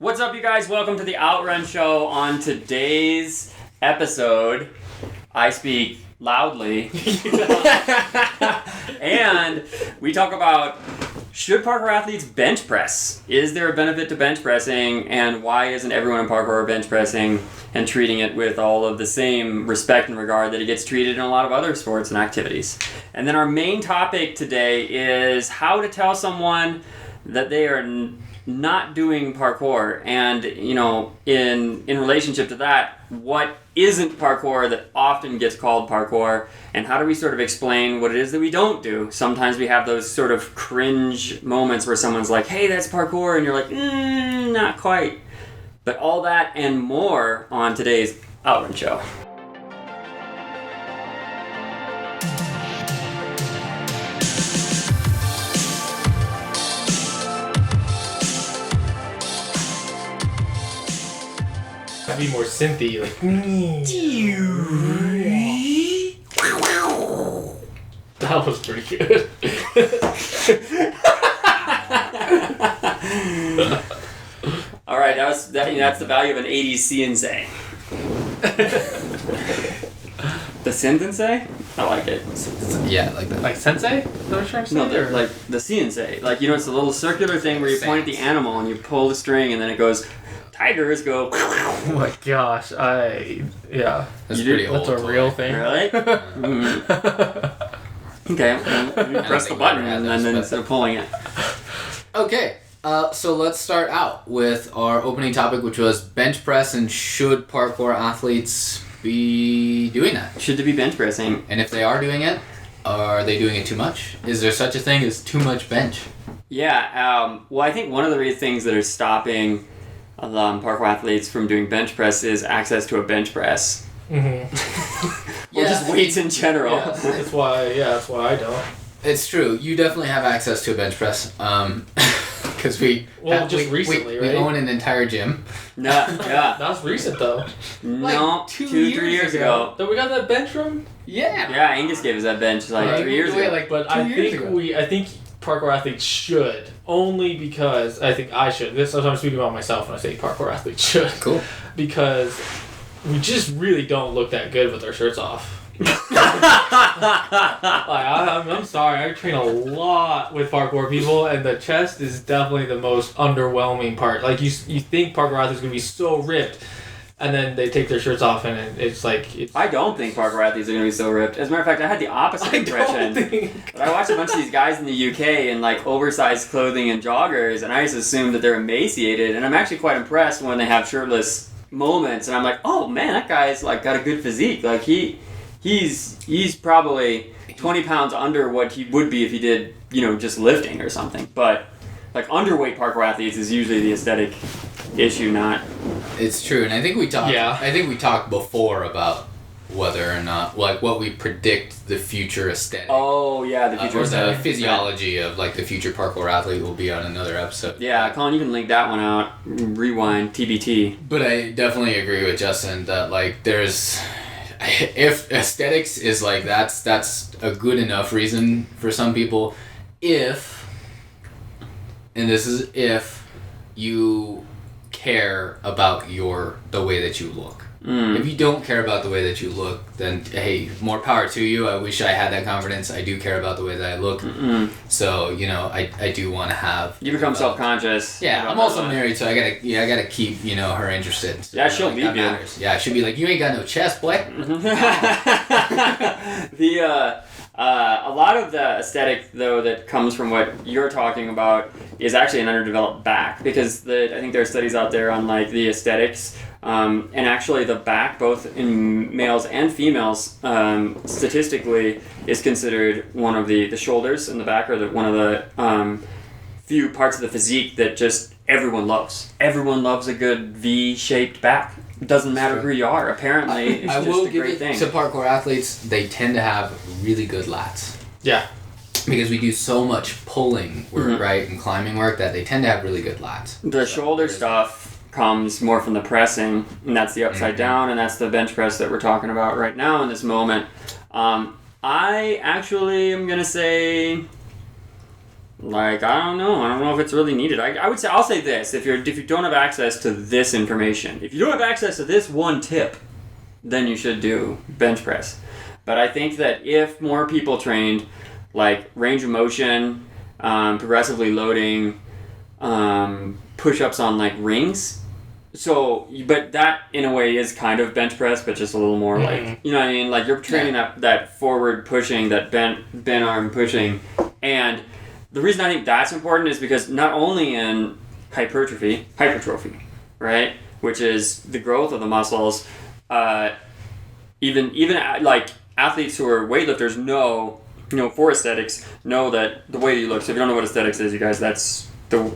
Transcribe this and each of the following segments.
What's up, you guys? Welcome to the Outrun Show. On today's episode, I speak loudly. And we talk about, should parkour athletes bench press? Is there a benefit to bench pressing? And why isn't everyone in parkour bench pressing and treating it with all of the same respect and regard that it gets treated in a lot of other sports and activities? And then our main topic today is how to tell someone that they are not doing parkour, and in relationship to that, what isn't parkour that often gets called parkour, and how do we sort of explain what it is that we don't do? Sometimes we have those sort of cringe moments where someone's like, hey, that's parkour, and you're like, not quite. But all that and more on today's Outrun Show. Be more synthy, like. That was pretty good. All right, that's the value of an 80s CNC. The sensei? I like it. Yeah, like that. Like sensei? Is that what you're trying to say? No, like the CNC. Like, it's a little circular thing where you point at the animal and you pull the string and then it goes. Tigers go. Oh my gosh! Yeah. That's pretty old. That's a real thing. Really? Mm-hmm. Okay. Well, you press the button and then instead of pulling it. Okay. So let's start out with our opening topic, which was bench press, and should parkour athletes be doing that? Should they be bench pressing? And if they are doing it, are they doing it too much? Is there such a thing as too much bench? Yeah. Well, I think one of the things that are stopping parkour athletes from doing bench press is access to a bench press. Mm-hmm. Or just weights in general. Yeah, that's why I don't. It's true. You definitely have access to a bench press. Because we recently, right? We own an entire gym. No, yeah. That was recent though. No, 3 years ago. Then we got that bench room. Yeah. Yeah, Angus gave us that bench 3 years ago. But I think parkour athletes should, only because I think I should. This I'm speaking about myself when I say parkour athletes should. Cool. Because we just really don't look that good with our shirts off. I'm sorry, I train a lot with parkour people, and the chest is definitely the most underwhelming part. Like you think parkour athletes are gonna be so ripped, and then they take their shirts off, and it's like... I don't think parkour athletes are going to be so ripped. As a matter of fact, I had the opposite impression. But I watched a bunch of these guys in the UK in like oversized clothing and joggers, and I just assumed that they're emaciated, and I'm actually quite impressed when they have shirtless moments, and I'm like, oh man, that guy's like got a good physique. Like he's probably 20 pounds under what he would be if he did, just lifting or something. But like underweight parkour athletes is usually the aesthetic issue, not... It's true, and I think we talked. Yeah. I think we talked before about whether or not, like, what we predict the future aesthetic. Oh yeah, the future aesthetic. Or the physiology of like the future parkour athlete will be on another episode. Yeah, Colin, you can link that one out. Rewind, TBT. But I definitely agree with Justin that like if aesthetics is like that's a good enough reason for some people, if you care about the way that you look. If you don't care about the way that you look, then hey, more power to you. I wish I had that confidence. I do care about the way that I look. So I do want to have. You become self-conscious. Yeah, I'm also married, so I gotta keep her interested. So, yeah, she'll leave you. Matters. Yeah, she'll be like, you ain't got no chest, boy. A lot of the aesthetic, though, that comes from what you're talking about is actually an underdeveloped back, because I think there are studies out there on like the aesthetics, and actually the back, both in males and females, statistically is considered one of the shoulders and the back are one of the few parts of the physique that just everyone loves. Everyone loves a good V-shaped back. It doesn't matter who you are. Apparently, it's just a great thing. To parkour athletes, they tend to have really good lats. Yeah. Because we do so much pulling work, right, and climbing work that they tend to have really good lats. The shoulder stuff comes more from the pressing, and that's the upside down, and that's the bench press that we're talking about right now in this moment. I actually am going to say Like, I don't know if it's really needed. I'll say this: if you don't have access to this information, if you don't have access to this one tip, then you should do bench press. But I think that if more people trained, like range of motion, progressively loading, push-ups on like rings. So, but that in a way is kind of bench press, but just a little more like, you know what I mean? Like you're training that forward pushing, that bent arm pushing. And the reason I think that's important is because not only in hypertrophy, right? Which is the growth of the muscles, even like athletes who are weightlifters know, for aesthetics, know that the way you look. So if you don't know what aesthetics is, you guys, that's the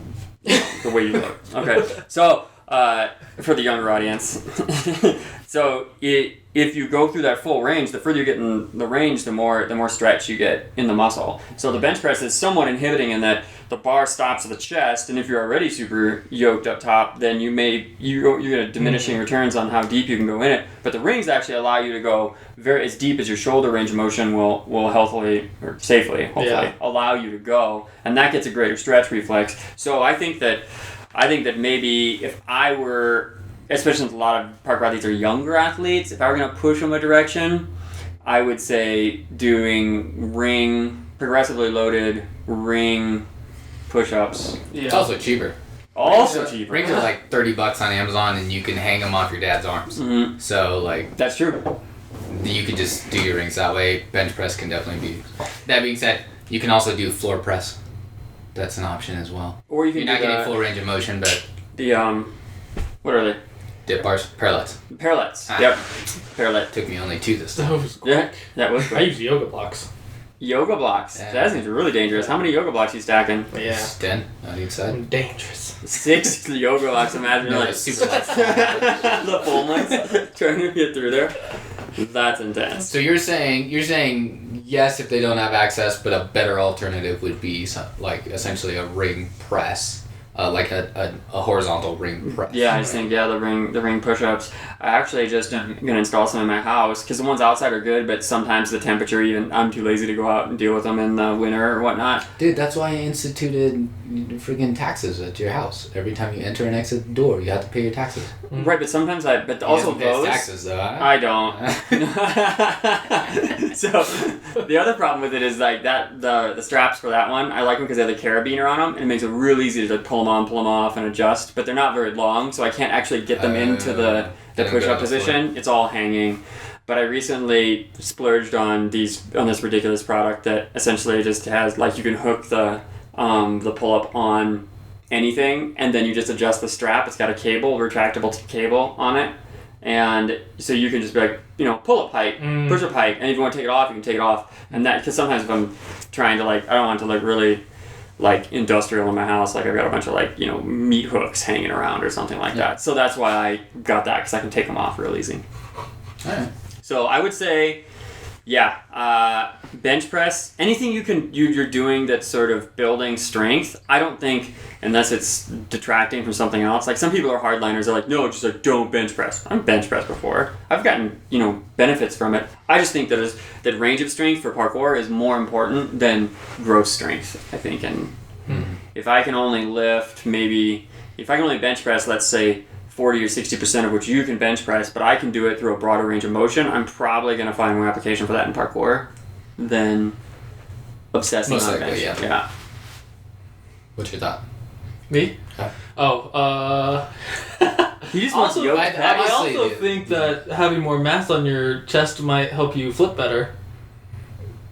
way you look. Okay. So, for the younger audience. So if you go through that full range, the further you get in the range, the more stretch you get in the muscle. So the bench press is somewhat inhibiting in that the bar stops at the chest, and if you're already super yoked up top, then you're going to diminishing returns on how deep you can go in it. But the rings actually allow you to go as deep as your shoulder range of motion will healthily or safely, hopefully, allow you to go, and that gets a greater stretch reflex. So I think that maybe if I were, especially since a lot of parkour athletes are younger athletes, if I were going to push them a direction, I would say doing progressively loaded ring push-ups. Yeah. It's also cheaper. Cheaper. Rings are like $30 on Amazon, and you can hang them off your dad's arms. Mm-hmm. So like that's true. You can just do your rings that way. Bench press can definitely be. That being said, you can also do floor press. That's an option as well. Or you're not getting full range of motion, but the what are they? Dip bars, parallettes. Yep, parallette. Took me only 2 this time. That was quick. Yeah, that was quick. I use yoga blocks. Yoga blocks. Yeah. That seems really dangerous. How many yoga blocks are you stacking? Yeah. 10 on each side. I'm dangerous. 6 yoga blocks. Imagine No, like super light. the full ones trying to get through there. That's intense. So you're saying yes if they don't have access, but a better alternative would be like essentially a ring press. Like a horizontal ring press. Yeah, I just think the ring push-ups. I actually just gonna install some in my house because the ones outside are good, but sometimes the temperature, even I'm too lazy to go out and deal with them in the winter or whatnot. Dude, that's why I instituted freaking taxes at your house. Every time you enter and exit the door, you have to pay your taxes. Right, but sometimes also those taxes though. Huh? I don't. So the other problem with it is like that the straps for that one, I like them because they have the carabiner on them, and it makes it real easy to pull them on, pull them off, and adjust. But they're not very long, so I can't actually get them into the push-up position. It's all hanging. But I recently splurged on this ridiculous product that essentially just has, like, you can hook the pull-up on anything, and then you just adjust the strap. It's got a retractable cable on it. And so you can just be like, pull-up height, push-up height, and if you want to take it off, you can take it off. And that, because sometimes if I'm trying to, like, I don't want to look really, like, industrial in my house, like I've got a bunch of, like, meat hooks hanging around or something like that. So that's why I got that, because I can take them off real easy. All right. So I would say, bench press, anything you're doing that's sort of building strength. I don't think, unless it's detracting from something else, like some people are hardliners, they're like, no, just like don't bench press. I've bench pressed before. I've gotten, benefits from it. I just think that range of strength for parkour is more important than gross strength, I think. And if I can only bench press, let's say 40 or 60% of which you can bench press, but I can do it through a broader range of motion, I'm probably going to find more application for that in parkour than obsessing Most on likely, bench. yeah. What's your thought? Me? Huh? He just wants yoga I pecs. also think that having more mass on your chest might help you flip better,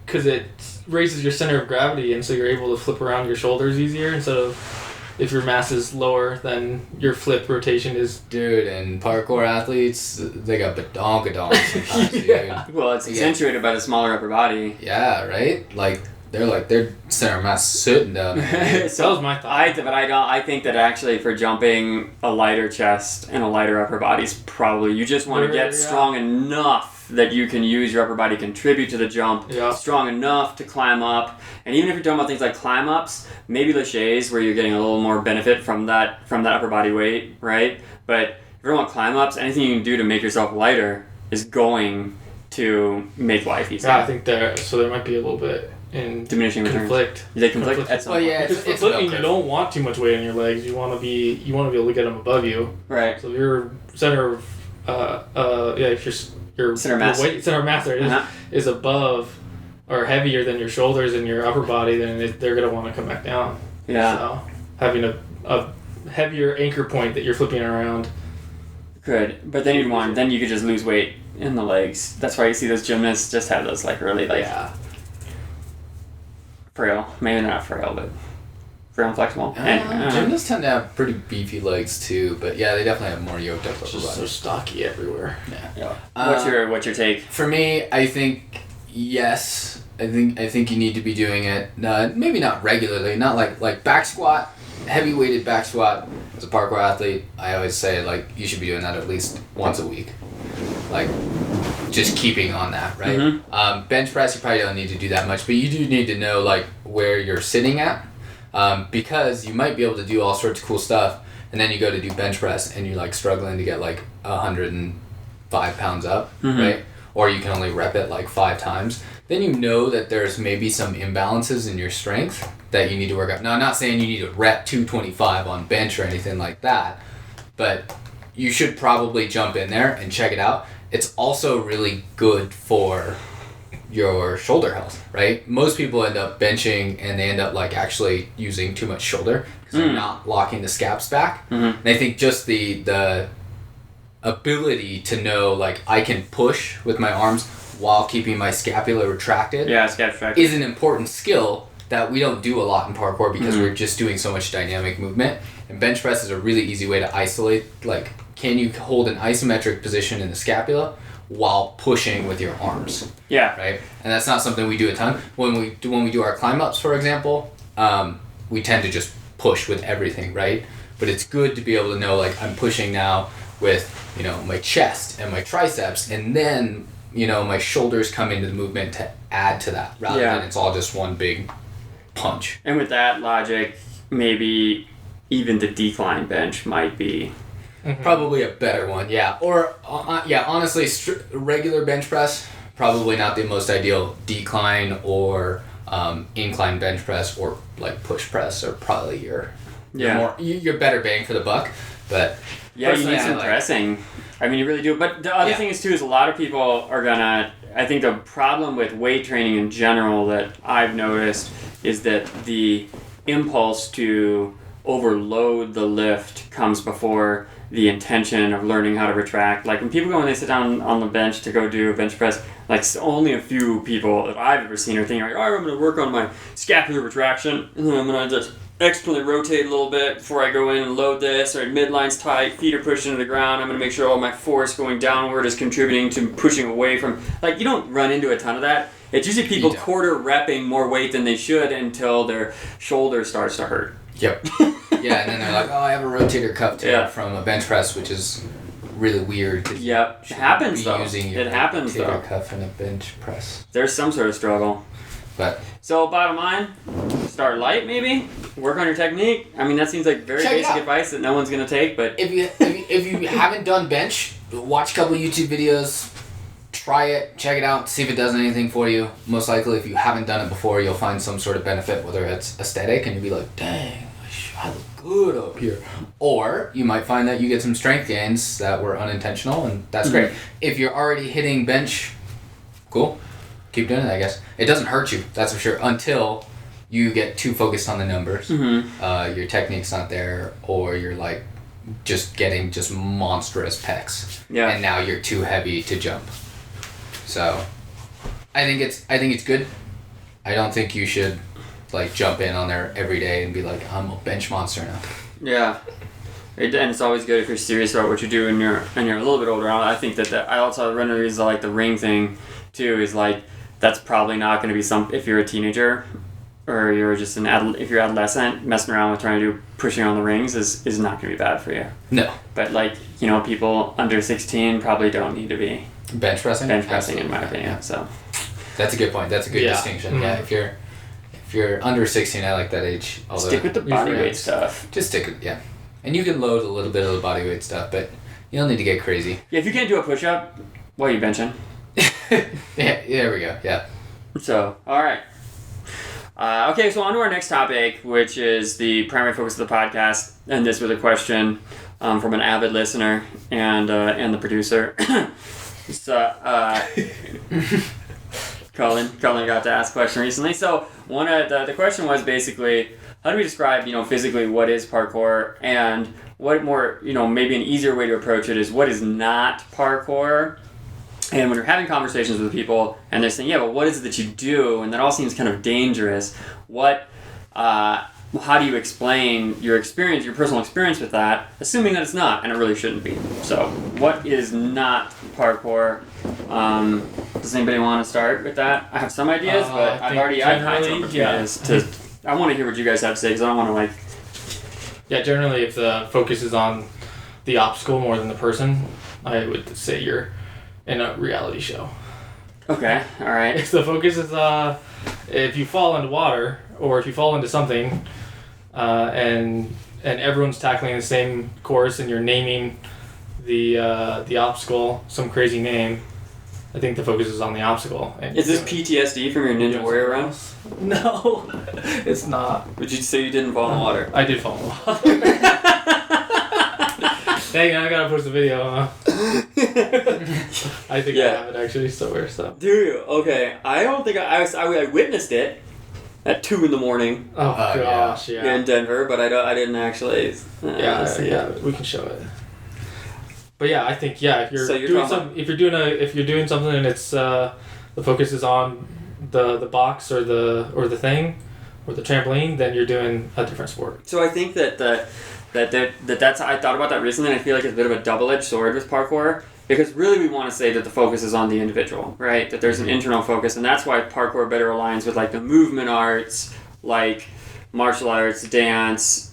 because it raises your center of gravity, and so you're able to flip around your shoulders easier instead of if your mass is lower, then your flip rotation is... Dude, and parkour athletes, they got badonkadonk sometimes, dude. Well, it's accentuated by the smaller upper body. Yeah, right? Like, their center of mass sitting down there. So that was my thought. I think that actually for jumping, a lighter chest and a lighter upper body is probably... You just want to get strong enough that you can use your upper body to contribute to the jump, strong enough to climb up. And even if you're talking about things like climb ups, maybe laches where you're getting a little more benefit from that upper body weight, right? But if you don't want climb ups, anything you can do to make yourself lighter is going to make life easier. Yeah, I think there might be a little bit in Diminishing returns. conflict. They conflict at some Well, point. yeah, Because for it's flipping, Velcro. you don't want too much weight on your legs. You want to be able to get them above you. Right. So if your center of if your Center mass. weight center of mass there is above or heavier than your shoulders and your upper body, then they're gonna want to come back down. Yeah. So having a heavier anchor point that you're flipping around. Good. But then you could just lose weight in the legs. That's why you see those gymnasts just have those like really like frail. Maybe not frail, but frail and flexible. Gymnasts tend to have pretty beefy legs too, but yeah, they definitely have more yoked up upper Just so body. stocky everywhere. Yeah. What's your take? For me, I think yes. I think you need to be doing it. Maybe not regularly. Not like back squat, heavy weighted back squat. As a parkour athlete, I always say like you should be doing that at least once a week. Like just keeping on that, right? Mm-hmm. Bench press, you probably don't need to do that much, but you do need to know like where you're sitting at, because you might be able to do all sorts of cool stuff, and then you go to do bench press and you're like struggling to get like 105 pounds up, right? Or you can only rep it like 5 times. Then you know that there's maybe some imbalances in your strength that you need to work out. Now, I'm not saying you need to rep 225 on bench or anything like that, but you should probably jump in there and check it out. It's also really good for your shoulder health, right? Most people end up benching and they end up like actually using too much shoulder because they're not locking the scaps back. And I think just the ability to know like I can push with my arms while keeping my scapula retracted is an important skill that we don't do a lot in parkour because we're just doing so much dynamic movement. And bench press is a really easy way to isolate, like, can you hold an isometric position in the scapula while pushing with your arms? Yeah. Right? And that's not something we do a ton. When we do our climb ups, for example, we tend to just push with everything, right? But it's good to be able to know, like, I'm pushing now with, my chest and my triceps, and then, my shoulders come into the movement to add to that, rather than it's all just one big punch. And with that logic, maybe even the decline bench might be probably a better one, yeah. Or honestly, regular bench press probably not the most ideal. Decline or incline bench press or like push press are probably your better bang for the buck. But you need some pressing. I mean, you really do. But the other thing is too is a lot of people are gonna. I think the problem with weight training in general that I've noticed is that the impulse to overload the lift comes before the intention of learning how to retract. Like when people go and they sit down on the bench to go do a bench press, like only a few people that I've ever seen are thinking, like, I'm going to work on my scapular retraction, and then I'm going to just externally rotate a little bit before I go in and load this, or midline's tight, feet are pushing to the ground, I'm going to make sure all my force going downward is contributing to pushing away from, like, you don't run into a ton of that. It's usually people quarter repping more weight than they should until their shoulder starts to hurt. Yep. Yeah, and then they're like, I have a rotator cuff tear from a bench press, which is really weird. Yep. It happens though. It happens though. Rotator cuff in a bench press. There's some sort of struggle. But so bottom line, start light maybe. Work on your technique. I mean, that seems like very basic advice that no one's gonna take. But if you haven't done bench, watch a couple YouTube videos. Try it, check it out, see if it does anything for you. Most likely, if you haven't done it before, you'll find some sort of benefit, whether it's aesthetic, and you'll be like, dang, I look good up here. Or you might find that you get some strength gains that were unintentional, and that's great. If you're already hitting bench, cool. Keep doing it, I guess. It doesn't hurt you, that's for sure, until you get too focused on the numbers. Your technique's not there, or you're like just getting just monstrous pecs. Yeah. And now you're too heavy to jump. So, I think it's good. I don't think you should like jump in on there every day and be like, I'm a bench monster now. Yeah, and it's always good if you're serious about what you do and you're a little bit older. I think that I also run the reason like the ring thing too is like that's probably not going to be if you're a teenager or you're just if you're adolescent, messing around with trying to do pushing on the rings is not going to be bad for you. No. But like people under 16 probably don't need to be bench pressing. Absolutely. In my opinion. Yeah. So that's a good point. That's a good distinction. Yeah, if you're under 16, I like that age. Stick with the bodyweight stuff. Just stick with and you can load a little bit of the bodyweight stuff, but you don't need to get crazy. Yeah, if you can't do a push-up, what are you benching? Yeah, there we go. Yeah. So, all right. Okay, so on to our next topic, which is the primary focus of the podcast. And this was a question from an avid listener and the producer. Colin got to ask a question recently. So one of the question was basically, how do we describe, physically what is parkour, and what more, maybe an easier way to approach it is what is not parkour. And when you're having conversations with people and they're saying, yeah, but what is it that you do? And that all seems kind of dangerous. How do you explain your experience, your personal experience with that, assuming that it's not, and it really shouldn't be? So, what is not parkour? Does anybody want to start with that? I have some ideas, but I've had some opportunities I want to hear what you guys have to say, because I don't want to Yeah, generally, if the focus is on the obstacle more than the person, I would say you're in a reality show. Okay, all right. If the focus is if you fall into water or if you fall into something, and everyone's tackling the same course and you're naming the obstacle some crazy name, I think the focus is on the obstacle. And is this PTSD from your Ninja Warrior run? No, it's not. Would you say you didn't fall in water? I did fall in water. Dang, I gotta post a video, huh? I think I have it actually somewhere. So. Do you? Okay. I don't think I witnessed it at 2 a.m. Oh gosh, yeah. In Denver, but I didn't actually. Yeah, we can show it. But yeah, I think if you're doing something and it's the focus is on the box or the thing or the trampoline, then you're doing a different sport. So I think that's I thought about that recently, and I feel like it's a bit of a double-edged sword with parkour, because really we want to say that the focus is on the individual, right? That there's an internal focus, and that's why parkour better aligns with like the movement arts, like martial arts, dance,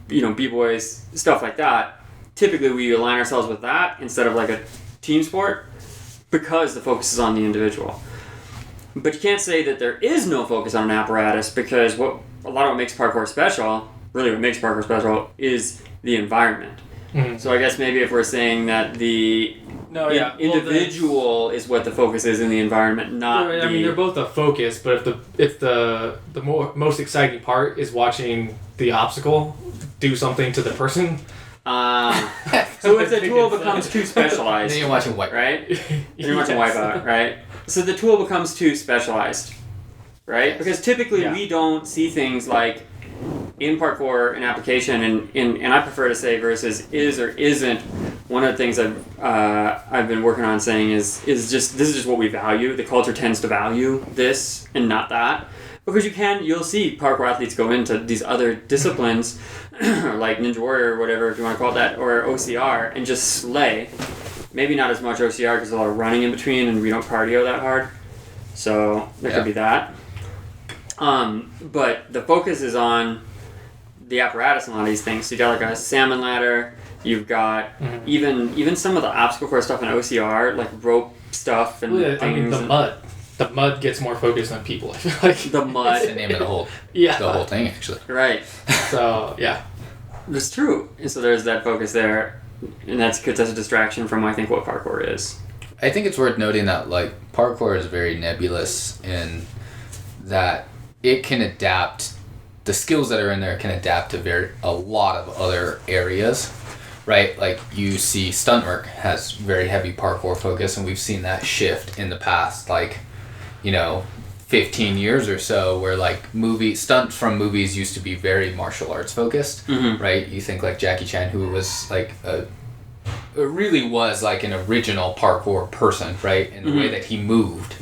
b-boys, stuff like that. Typically we align ourselves with that instead of like a team sport, because the focus is on the individual. But you can't say that there is no focus on an apparatus, because a lot of what makes parkour special, really what makes parkour special, is the environment. Mm-hmm. So I guess maybe if we're saying that the individual is what the focus is in the environment, not I mean, they're both a focus, but if the most exciting part is watching the obstacle do something to the person. So if the tool becomes too specialized, then you're watching Wipeout, right? Then you're watching Wipeout, right? So the tool becomes too specialized, right? Because typically we don't see things like in parkour an application, and I prefer to say versus is or isn't. One of the things I've been working on saying is just this is just what we value. The culture tends to value this and not that. Because you'll see parkour athletes go into these other disciplines, like Ninja Warrior or whatever, if you want to call it that, or OCR, and just slay. Maybe not as much OCR because there's a lot of running in between and we don't cardio that hard. So there could be that. But the focus is on the apparatus and a lot of these things. So you got like a salmon ladder, you've got even some of the obstacle course stuff in OCR, like rope stuff and things. I mean, the mud gets more focus than people, I feel like. The mud. That's the name of the whole thing, actually. Right. So, yeah. It's true. And so there's that focus there. And that's a distraction from, I think, what parkour is. I think it's worth noting that, like, parkour is very nebulous in that it can adapt, the skills that are in there can adapt to a lot of other areas. Right, like you see stunt work has very heavy parkour focus, and we've seen that shift in the past, 15 years or so, where like stunts from movies used to be very martial arts focused, right? You think like Jackie Chan, who was like really was like an original parkour person, right? In the way that he moved.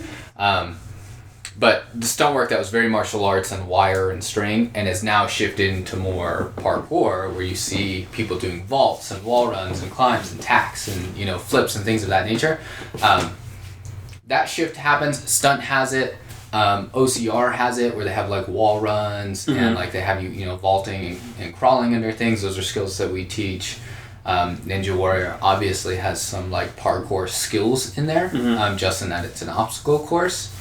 But the stunt work that was very martial arts and wire and string, and has now shifted into more parkour, where you see people doing vaults and wall runs and climbs and tacks and flips and things of that nature. That shift happens. Stunt has it. OCR has it, where they have like wall runs and like they have you vaulting and crawling under things. Those are skills that we teach. Ninja Warrior obviously has some like parkour skills in there, just in that it's an obstacle course.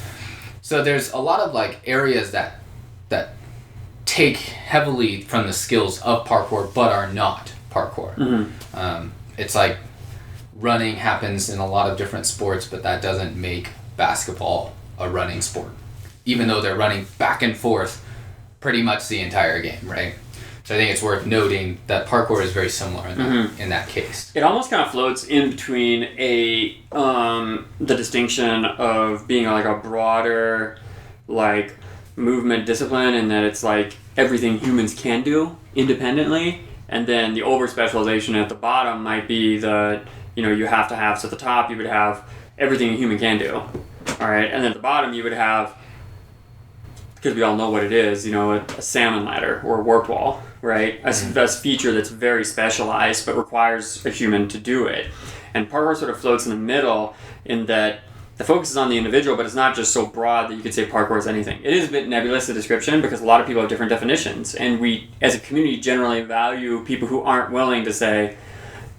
So there's a lot of like areas that take heavily from the skills of parkour but are not parkour. It's like running happens in a lot of different sports, but that doesn't make basketball a running sport. even though they're running back and forth pretty much the entire game, right? So I think it's worth noting that parkour is very similar in that case. It almost kind of floats in between the distinction of being like a broader like movement discipline, and that it's like everything humans can do independently, and then the over specialization at the bottom might be you have to have, so at the top you would have everything a human can do, all right, and then at the bottom you would have, because we all know what it is, a salmon ladder or a warped wall, right? A feature that's very specialized but requires a human to do it. And parkour sort of floats in the middle in that the focus is on the individual, but it's not just so broad that you could say parkour is anything. It is a bit nebulous, the description, because a lot of people have different definitions. And we, as a community, generally value people who aren't willing to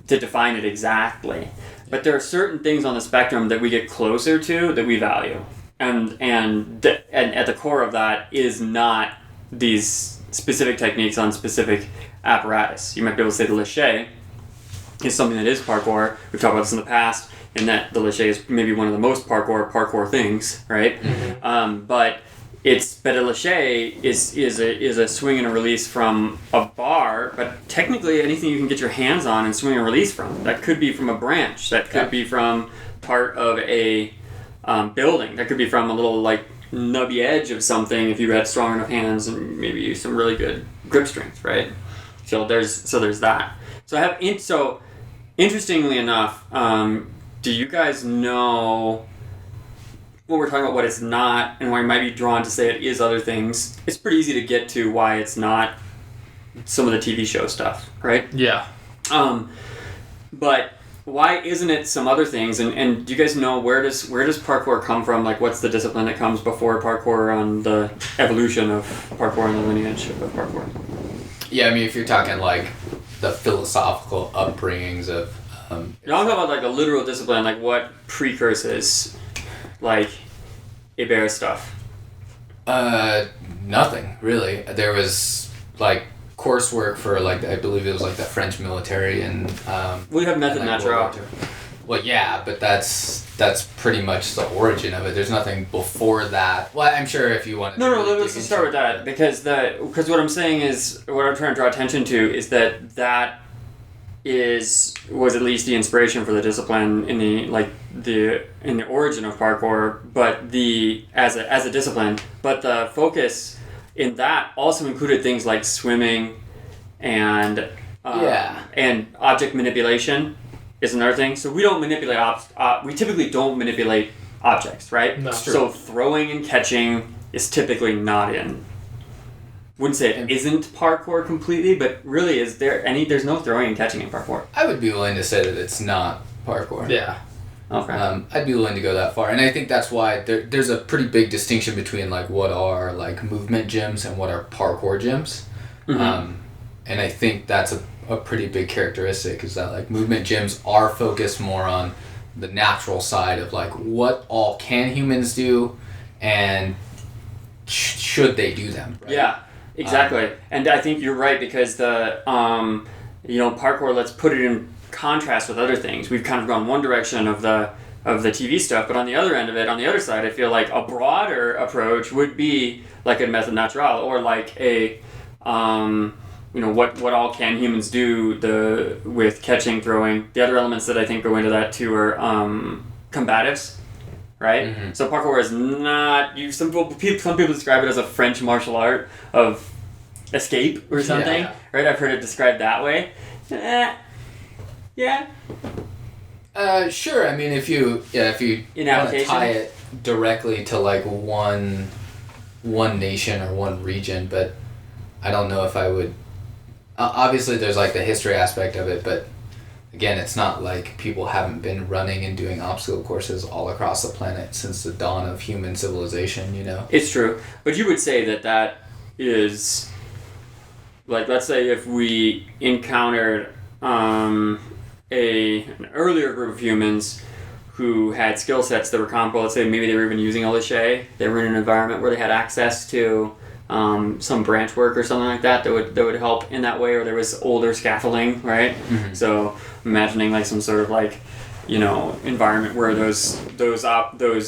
define it exactly. But there are certain things on the spectrum that we get closer to that we value. And at the core of that is not these specific techniques on specific apparatus. You might be able to say the lache is something that is parkour. We've talked about this in the past, and that the lache is maybe one of the most parkour things, right? Mm-hmm. But a lache is a swing and a release from a bar, but technically anything you can get your hands on and swing and release from. That could be from a branch. That could be from part of a building. That could be from a little like nubby edge of something if you had strong enough hands and maybe some really good grip strength, right? So there's that. So interestingly enough, do you guys know when we're talking about what it's not and why you might be drawn to say it is other things? It's pretty easy to get to why it's not some of the TV show stuff, right? Yeah. But why isn't it some other things? And do you guys know where does parkour come from? Like, what's the discipline that comes before parkour on the evolution of parkour and the lineage of parkour? Yeah, I mean, if you're talking like the philosophical upbringings of... I'm talking about like a literal discipline, like what precurses, like Iber stuff. Nothing, really. There was like coursework for like, I believe it was like the French military and... we have method natural. Well, yeah, but that's pretty much the origin of it. There's nothing before that. Well, I'm sure if you want to... No, let's just start with that, because what I'm saying is, what I'm trying to draw attention to is that was at least the inspiration for the discipline in the origin of parkour, but as a discipline, but the focus in that also included things like swimming and object manipulation is another thing. So we don't manipulate we typically don't manipulate objects, right? No. So throwing and catching is typically not in. Wouldn't say it isn't parkour completely, but really, there's no throwing and catching in parkour? I would be willing to say that it's not parkour. Yeah. Okay. I'd be willing to go that far, and I think that's why there's a pretty big distinction between like what are like movement gyms and what are parkour gyms. Mm-hmm. And I think that's a pretty big characteristic, is that like movement gyms are focused more on the natural side of like what all can humans do and should they do them, right? Yeah. Exactly, and I think you're right, because the parkour, let's put it in contrast with other things. We've kind of gone one direction of the TV stuff, but on the other end of it, on the other side, I feel like a broader approach would be like a method natural, or like a what all can humans do with catching, throwing. The other elements that I think go into that too are combatives. Right? Mm-hmm. So parkour is not... Some people describe it as a French martial art of escape or something. Yeah. Right? I've heard it described that way. Yeah. Sure. I mean, if you want to tie it directly to like one nation or one region, but I don't know if I would... obviously, there's like the history aspect of it, but again, it's not like people haven't been running and doing obstacle courses all across the planet since the dawn of human civilization, It's true. But you would say that is... Like, let's say if we encountered an earlier group of humans who had skill sets that were comparable, let's say maybe they were even using a lache, they were in an environment where they had access to some branch work or something like that would help in that way, or there was older scaffolding, right? Mm-hmm. So imagining like some sort of like, environment where those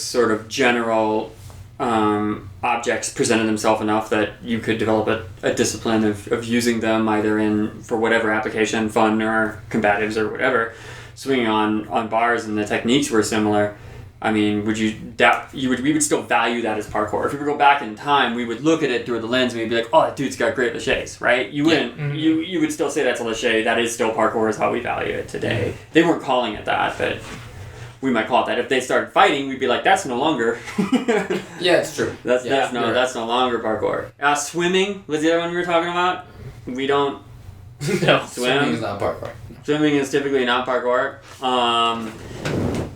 sort of general objects presented themselves enough that you could develop a discipline of using them either for whatever application, fun or combatives or whatever, swinging on bars and the techniques were similar, I mean, we would still value that as parkour. If we would go back in time, we would look at it through the lens and we'd be like, oh, that dude's got great laches, right? You wouldn't, you would still say that's a lache, that is still parkour is how we value it today. They weren't calling it that, but we might call it that. If they started fighting, we'd be like, that's no longer. Yeah, it's true. That's no longer parkour. Swimming was the other one we were talking about. We don't No. Swimming is not parkour. Swimming is typically not parkour.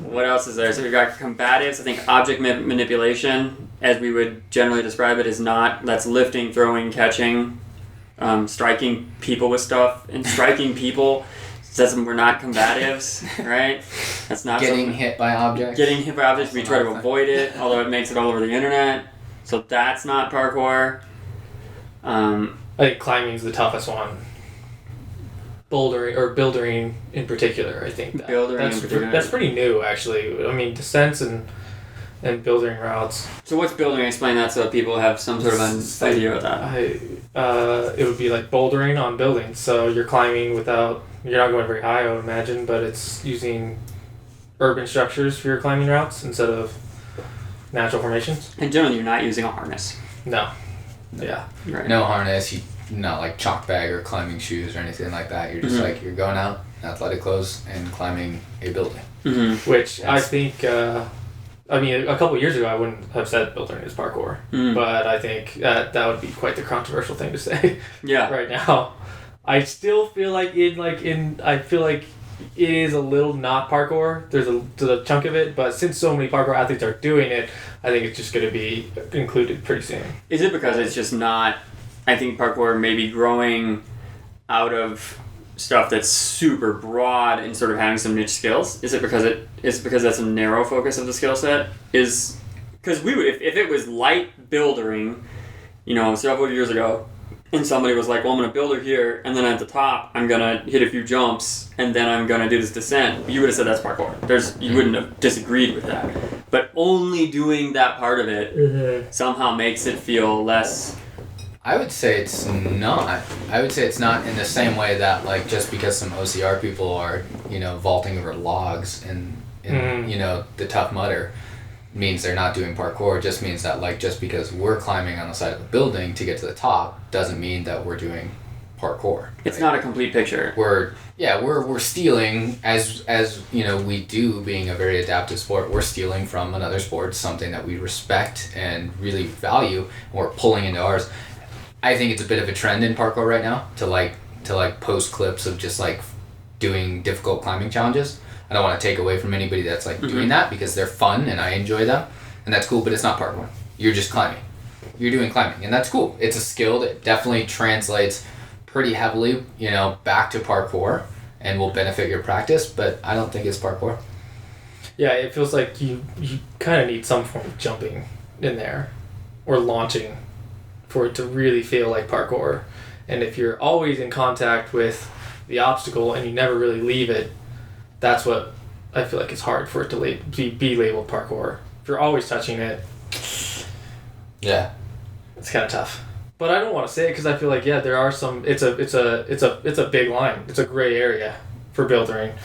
What else is there? So we've got combatives. I think object manipulation, as we would generally describe it, is not. That's lifting, throwing, catching, striking people with stuff. And striking people says we're not combatives, right? That's not getting hit by objects. Getting hit by objects, we try to avoid it, although it makes it all over the internet. So that's not parkour. I think climbing's the toughest one. Bouldering in particular, I think. That's pretty new, actually. I mean, descents and buildering routes. So what's buildering? Explain that so people have some sort of an idea of that. It would be like bouldering on buildings. So you're climbing you're not going very high, I would imagine, but it's using urban structures for your climbing routes instead of natural formations. And generally, you're not using a harness. No. Yeah. Right. No harness. Not like chalk bag or climbing shoes or anything like that. You're just like, you're going out in athletic clothes and climbing a building. Mm-hmm. Which I think, a couple of years ago I wouldn't have said bouldering is parkour. But I think that would be quite the controversial thing to say. Yeah. Right now. I still feel like I feel like it is a little not parkour. There's a chunk of it, but since so many parkour athletes are doing it, I think it's just going to be included pretty soon. Is it because it's just not... I think parkour may be growing out of stuff that's super broad and sort of having some niche skills. Is it because that's a narrow focus of the skill set? Because we would, if it was light buildering, several years ago, and somebody was like, well, I'm going to builder here, and then at the top, I'm going to hit a few jumps, and then I'm going to do this descent, you would have said that's parkour. You wouldn't have disagreed with that. But only doing that part of it somehow makes it feel less... I would say it's not. I would say it's not in the same way that, like, just because some OCR people are, vaulting over logs and the Tough Mudder means they're not doing parkour. It just means that, like, just because we're climbing on the side of a building to get to the top doesn't mean that we're doing parkour. It's not a complete picture. We're stealing, as we do, being a very adaptive sport, we're stealing from another sport, something that we respect and really value, and we're pulling into ours. I think it's a bit of a trend in parkour right now to post clips of just like doing difficult climbing challenges. I don't want to take away from anybody that's like doing that because they're fun and I enjoy them and that's cool, but it's not parkour. You're just climbing. You're doing climbing and that's cool. It's a skill that definitely translates pretty heavily, back to parkour and will benefit your practice, but I don't think it's parkour. Yeah, it feels like you kind of need some form of jumping in there or launching for it to really feel like parkour. And if you're always in contact with the obstacle and you never really leave it, that's what I feel like it's hard for it to be labeled parkour. If you're always touching it, yeah, it's kind of tough. But I don't want to say it because I feel like there are some. It's a big line. It's a gray area for buildering.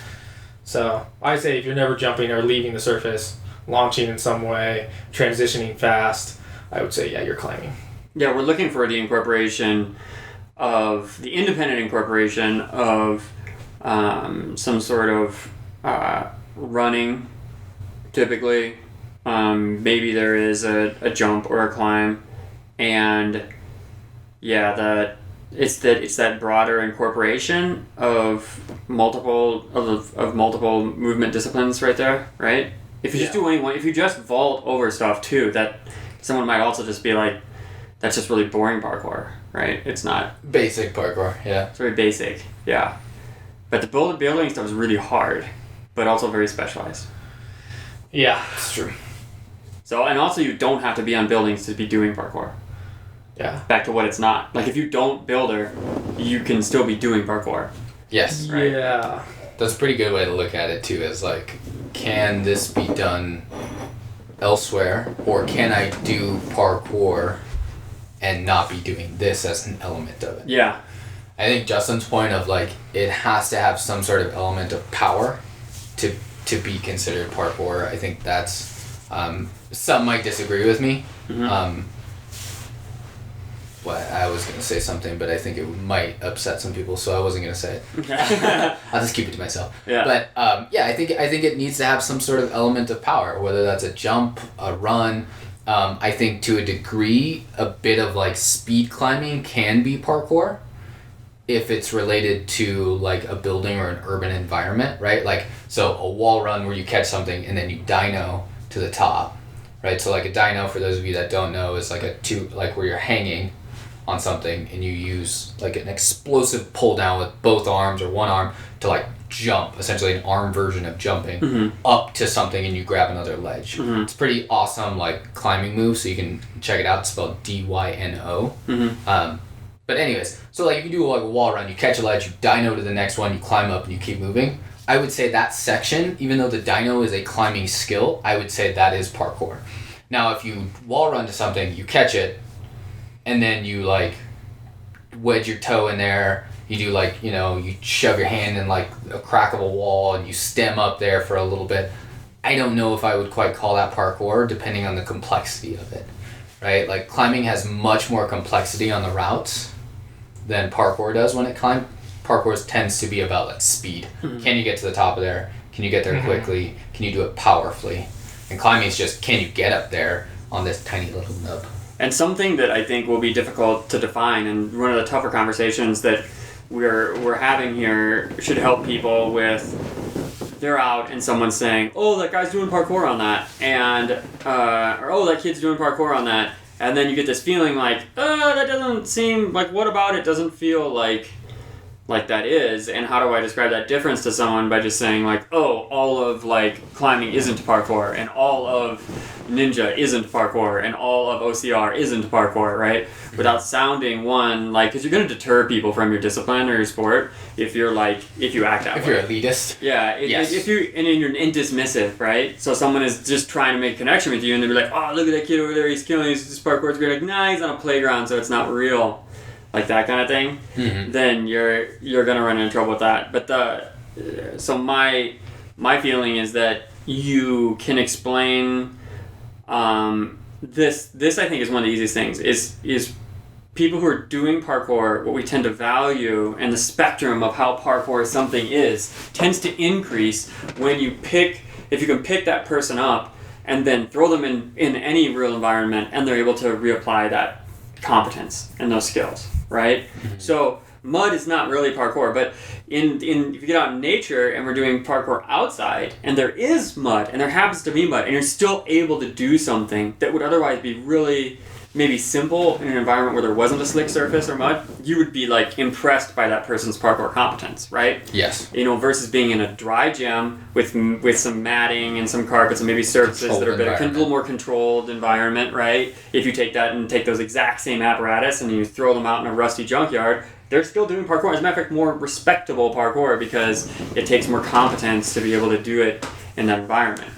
So I say if you're never jumping or leaving the surface, launching in some way, transitioning fast, I would say you're climbing. Yeah, we're looking for the independent incorporation of some sort of running, typically. Maybe there is a jump or a climb, and it's that broader incorporation of multiple movement disciplines right there, right? If you just do if you just vault over stuff too, that someone might also just be like, that's just really boring parkour, right? It's not... Basic parkour, yeah. It's very basic, yeah. But the building stuff is really hard, but also very specialized. Yeah. It's true. So, and also you don't have to be on buildings to be doing parkour. Yeah. Back to what it's not. Like, if you don't builder, you can still be doing parkour. Yes. Right? Yeah. That's a pretty good way to look at it, too, is like, can this be done elsewhere, or can I do parkour and not be doing this as an element of it? Yeah. I think Justin's point of like it has to have some sort of element of power to be considered parkour. I think that's some might disagree with me. Mm-hmm. Well, I was gonna say something, but I think it might upset some people, so I wasn't gonna say it. I'll just keep it to myself. Yeah. But I think it needs to have some sort of element of power, whether that's a jump, a run. I think to a degree, a bit of like speed climbing can be parkour if it's related to like a building or an urban environment, right? Like, so a wall run where you catch something and then you dyno to the top, right? So like a dyno, for those of you that don't know, is like like where you're hanging on something and you use like an explosive pull down with both arms or one arm to like jump, essentially an arm version of jumping up to something, and you grab another ledge. It's a pretty awesome like climbing move, so you can check it out. It's spelled DYNO. But anyways, so like if you do like a wall run, you catch a ledge, you dyno to the next one, you climb up and you keep moving. I would say that section, even though the dyno is a climbing skill, I would say that is parkour. Now if you wall run to something, you catch it, and then you like wedge your toe in there, you do like, you know, you shove your hand in like a crack of a wall and you stem up there for a little bit. I don't know if I would quite call that parkour, depending on the complexity of it, right? Like climbing has much more complexity on the routes than parkour does when it climbs. Parkour tends to be about like speed. Can you get to the top of there? Can you get there quickly? Can you do it powerfully? And climbing is just, can you get up there on this tiny little nub? And something that I think will be difficult to define, and one of the tougher conversations that we're having here should help people with, they're out and someone's saying, oh, that guy's doing parkour on that, and or oh, that kid's doing parkour on that, and then you get this feeling like, that doesn't seem like, what about it doesn't feel like that is, and how do I describe that difference to someone by just saying like, oh, all of like climbing isn't parkour, and all of ninja isn't parkour, and all of OCR isn't parkour, right? Without sounding one, like, because you're going to deter people from your discipline or your sport if you act that way. If you're elitist. Yeah, yes. If you're dismissive, right? So someone is just trying to make a connection with you, and they're like, oh, look at that kid over there, he's killing this parkour, it's great. Like, nah, he's on a playground, so it's not real. Like that kind of thing, then you're gonna run into trouble with that. But so my feeling is that you can explain this I think is one of the easiest things is people who are doing parkour, what we tend to value, and the spectrum of how parkour something is tends to increase when if you can pick that person up and then throw them in any real environment, and they're able to reapply that competence and those skills, right? So mud is not really parkour, but if you get out in nature and we're doing parkour outside and there is mud and there happens to be mud and you're still able to do something that would otherwise be really maybe simple in an environment where there wasn't a slick surface or mud, you would be like impressed by that person's parkour competence, right? Yes. You know, versus being in a dry gym with some matting and some carpets and maybe surfaces that are a little more controlled environment, right? If you take that and take those exact same apparatus and you throw them out in a rusty junkyard, they're still doing parkour. As a matter of fact, more respectable parkour because it takes more competence to be able to do it in that environment.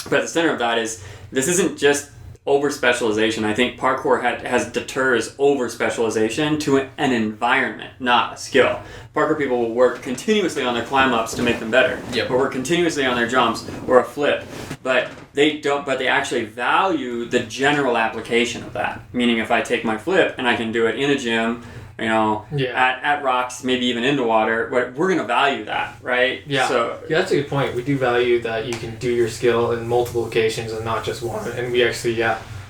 But at the center of that is, this isn't just over-specialization. I think parkour deters over-specialization to an environment, not a skill. Parkour people will work continuously on their climb-ups to make them better. Yep. Or work continuously on their jumps or a flip. But they actually value the general application of that. Meaning if I take my flip and I can do it in a gym, you know, at rocks, maybe even into water, we're going to value that, right? Yeah. So, yeah, that's a good point. We do value that you can do your skill in multiple locations and not just one. And we actually,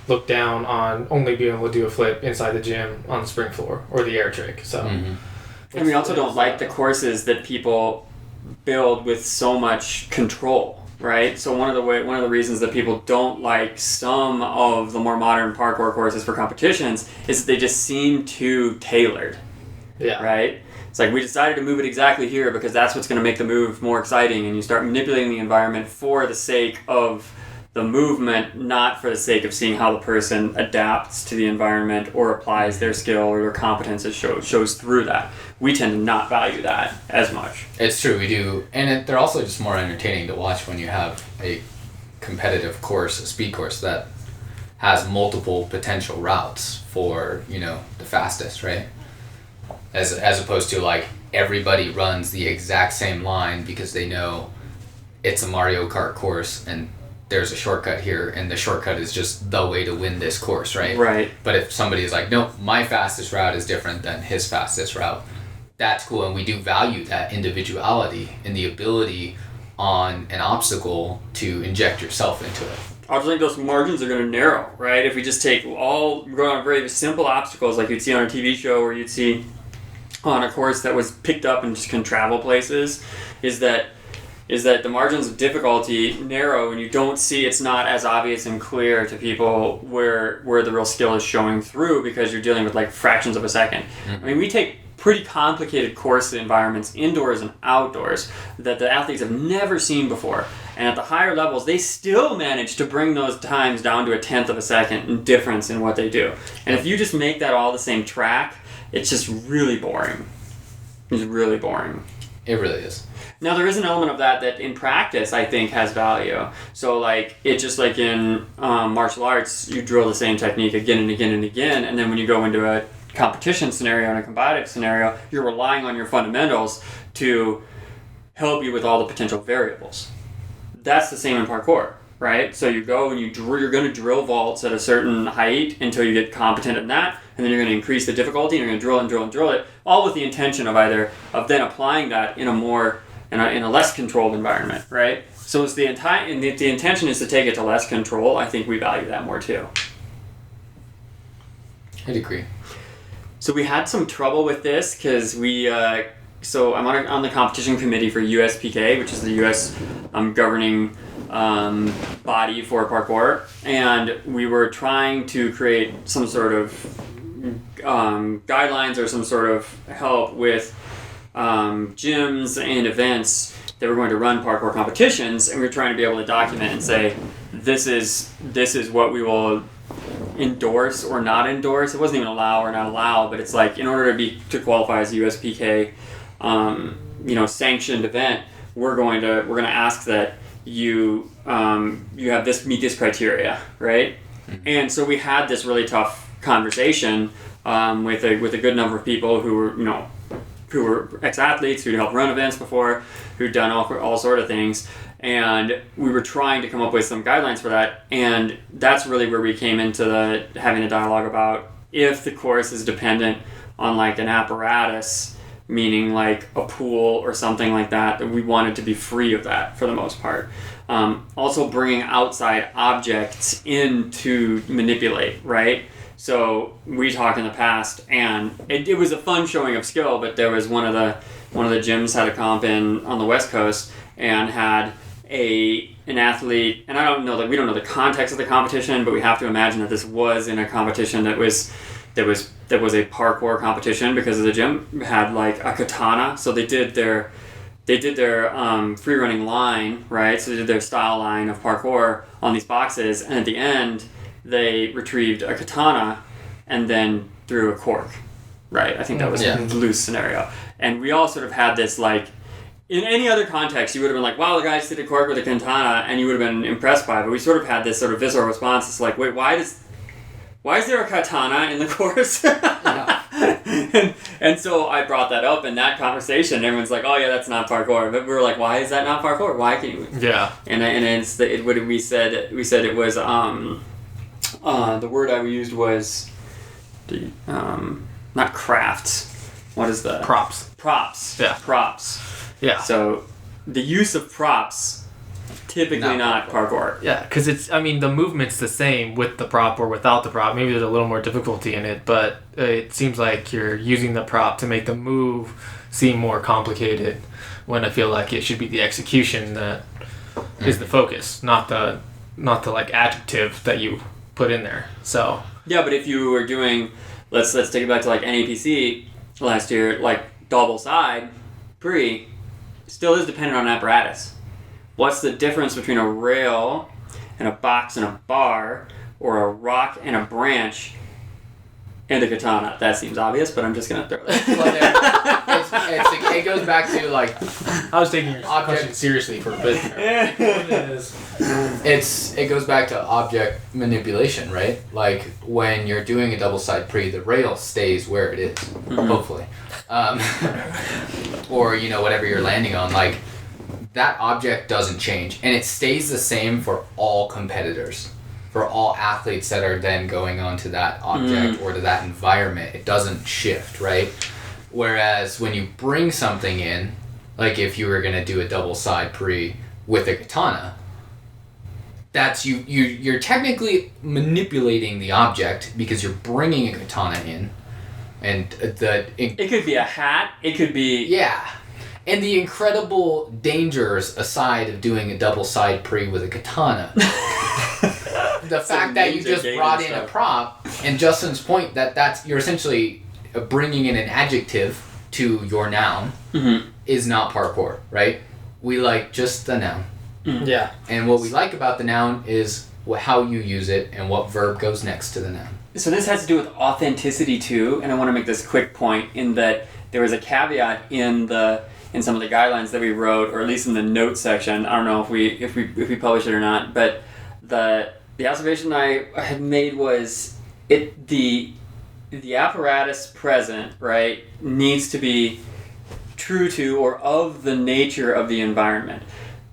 look down on only being able to do a flip inside the gym on the spring floor or the air trick. So, and we also don't like the courses that people build with so much control. Right, so one of the reasons that people don't like some of the more modern parkour courses for competitions is that they just seem too tailored. Yeah. Right. It's like we decided to move it exactly here because that's what's going to make the move more exciting, and you start manipulating the environment for the sake of the movement, not for the sake of seeing how the person adapts to the environment or applies their skill or their competence that shows through that. We tend to not value that as much. It's true, we do. And they're also just more entertaining to watch when you have a competitive course, a speed course that has multiple potential routes for, you know, the fastest, right? As opposed to like everybody runs the exact same line because they know it's a Mario Kart course and there's a shortcut here and the shortcut is just the way to win this course, right? Right. But if somebody is like, no, my fastest route is different than his fastest route, that's cool, and we do value that individuality and the ability on an obstacle to inject yourself into it. I just think those margins are going to narrow, right? If we just go on very simple obstacles like you'd see on a TV show or you'd see on a course that was picked up and just can travel places, is that the margins of difficulty narrow and you don't see, it's not as obvious and clear to people where the real skill is showing through because you're dealing with like fractions of a second. I mean, we take pretty complicated course environments indoors and outdoors that the athletes have never seen before. And at the higher levels, they still manage to bring those times down to 1/10 of a second in difference in what they do. And if you just make that all the same track, it's just really boring. It's really boring. It really is. Now, there is an element of that in practice, I think, has value. So, like, it's just like in martial arts, you drill the same technique again and again and again, and then when you go into a competition scenario and a combative scenario, you're relying on your fundamentals to help you with all the potential variables. That's the same in parkour, right? So you go and you're going to drill vaults at a certain height until you get competent in that, and then you're going to increase the difficulty, and you're going to drill and drill and drill it, all with the intention of then applying that in a less controlled environment, right? So it's the intention is to take it to less control. I think we value that more too. I'd agree. So we had some trouble with this because so I'm on the competition committee for USPK, which is the U.S. Governing body for parkour, and we were trying to create some sort of guidelines or some sort of help with gyms and events that were going to run parkour competitions, and we were trying to be able to document and say, this is what we will endorse or not endorse. It wasn't even allow or not allow, but it's like in order to qualify as a USPK sanctioned event, we're going to ask that you have meet this criteria, right? Mm-hmm. And so we had this really tough conversation with a good number of people who were ex-athletes who'd helped run events before, who'd done all sort of things, and we were trying to come up with some guidelines for that, and that's really where we came into having a dialogue about if the course is dependent on like an apparatus, meaning like a pool or something like that we wanted to be free of that for the most part. Also bringing outside objects in to manipulate, right? So we talked in the past, and it was a fun showing of skill, but there was one of the gyms had a comp on the West Coast and had an athlete, and we don't know the context of the competition, but we have to imagine that this was in a competition that was a parkour competition because the gym had like a katana. So they did their free running line, right? So they did their style line of parkour on these boxes, and at the end they retrieved a katana and then threw a cork, right? I think that was a loose scenario. And we all sort of had this like, in any other context, you would have been like, wow, the guy just did a cork with a katana, and you would have been impressed by it. But we sort of had this sort of visceral response. It's like, wait, why is there a katana in the course? and so I brought that up in that conversation. Everyone's like, oh yeah, that's not parkour. But we were like, why is that not parkour? Why can you? Yeah. And what we said it was the word I used was not crafts. What is the props? Props. Yeah. Props. Yeah. So the use of props, typically not parkour. Yeah, because the movement's the same with the prop or without the prop. Maybe there's a little more difficulty in it, but it seems like you're using the prop to make the move seem more complicated, when I feel like it should be the execution that is the focus, not the like adjective that you put in there. So yeah, but if you were doing, let's take it back to like NAPC last year, like double side pre, still is dependent on apparatus. What's the difference between a rail and a box and a bar, or a rock and a branch and a katana? That seems obvious, but I'm just gonna throw it. Well, it goes back to like I was taking your Object. question seriously for a bit. it goes back to object manipulation, right? Like when you're doing a double side pre, the rail stays where it is, hopefully, or whatever you're landing on, like that object doesn't change, and it stays the same for all competitors. For all athletes that are then going on to that object or to that environment, it doesn't shift, right? Whereas when you bring something in, like if you were going to do a double side pre with a katana, that's you're technically manipulating the object because you're bringing a katana in, and it could be a hat, it could be... Yeah. And the incredible dangers aside of doing a double side pre with a katana. The fact that you just brought in a prop, and Justin's point that you're essentially bringing in an adjective to your noun is not parkour, right? We like just the noun. Yeah. And what we like about the noun is how you use it and what verb goes next to the noun. So this has to do with authenticity too, and I want to make this quick point in that there was a caveat in some of the guidelines that we wrote, or at least in the notes section. I don't know if we published it or not, but the observation I had made was the apparatus present, right, needs to be true to or of the nature of the environment.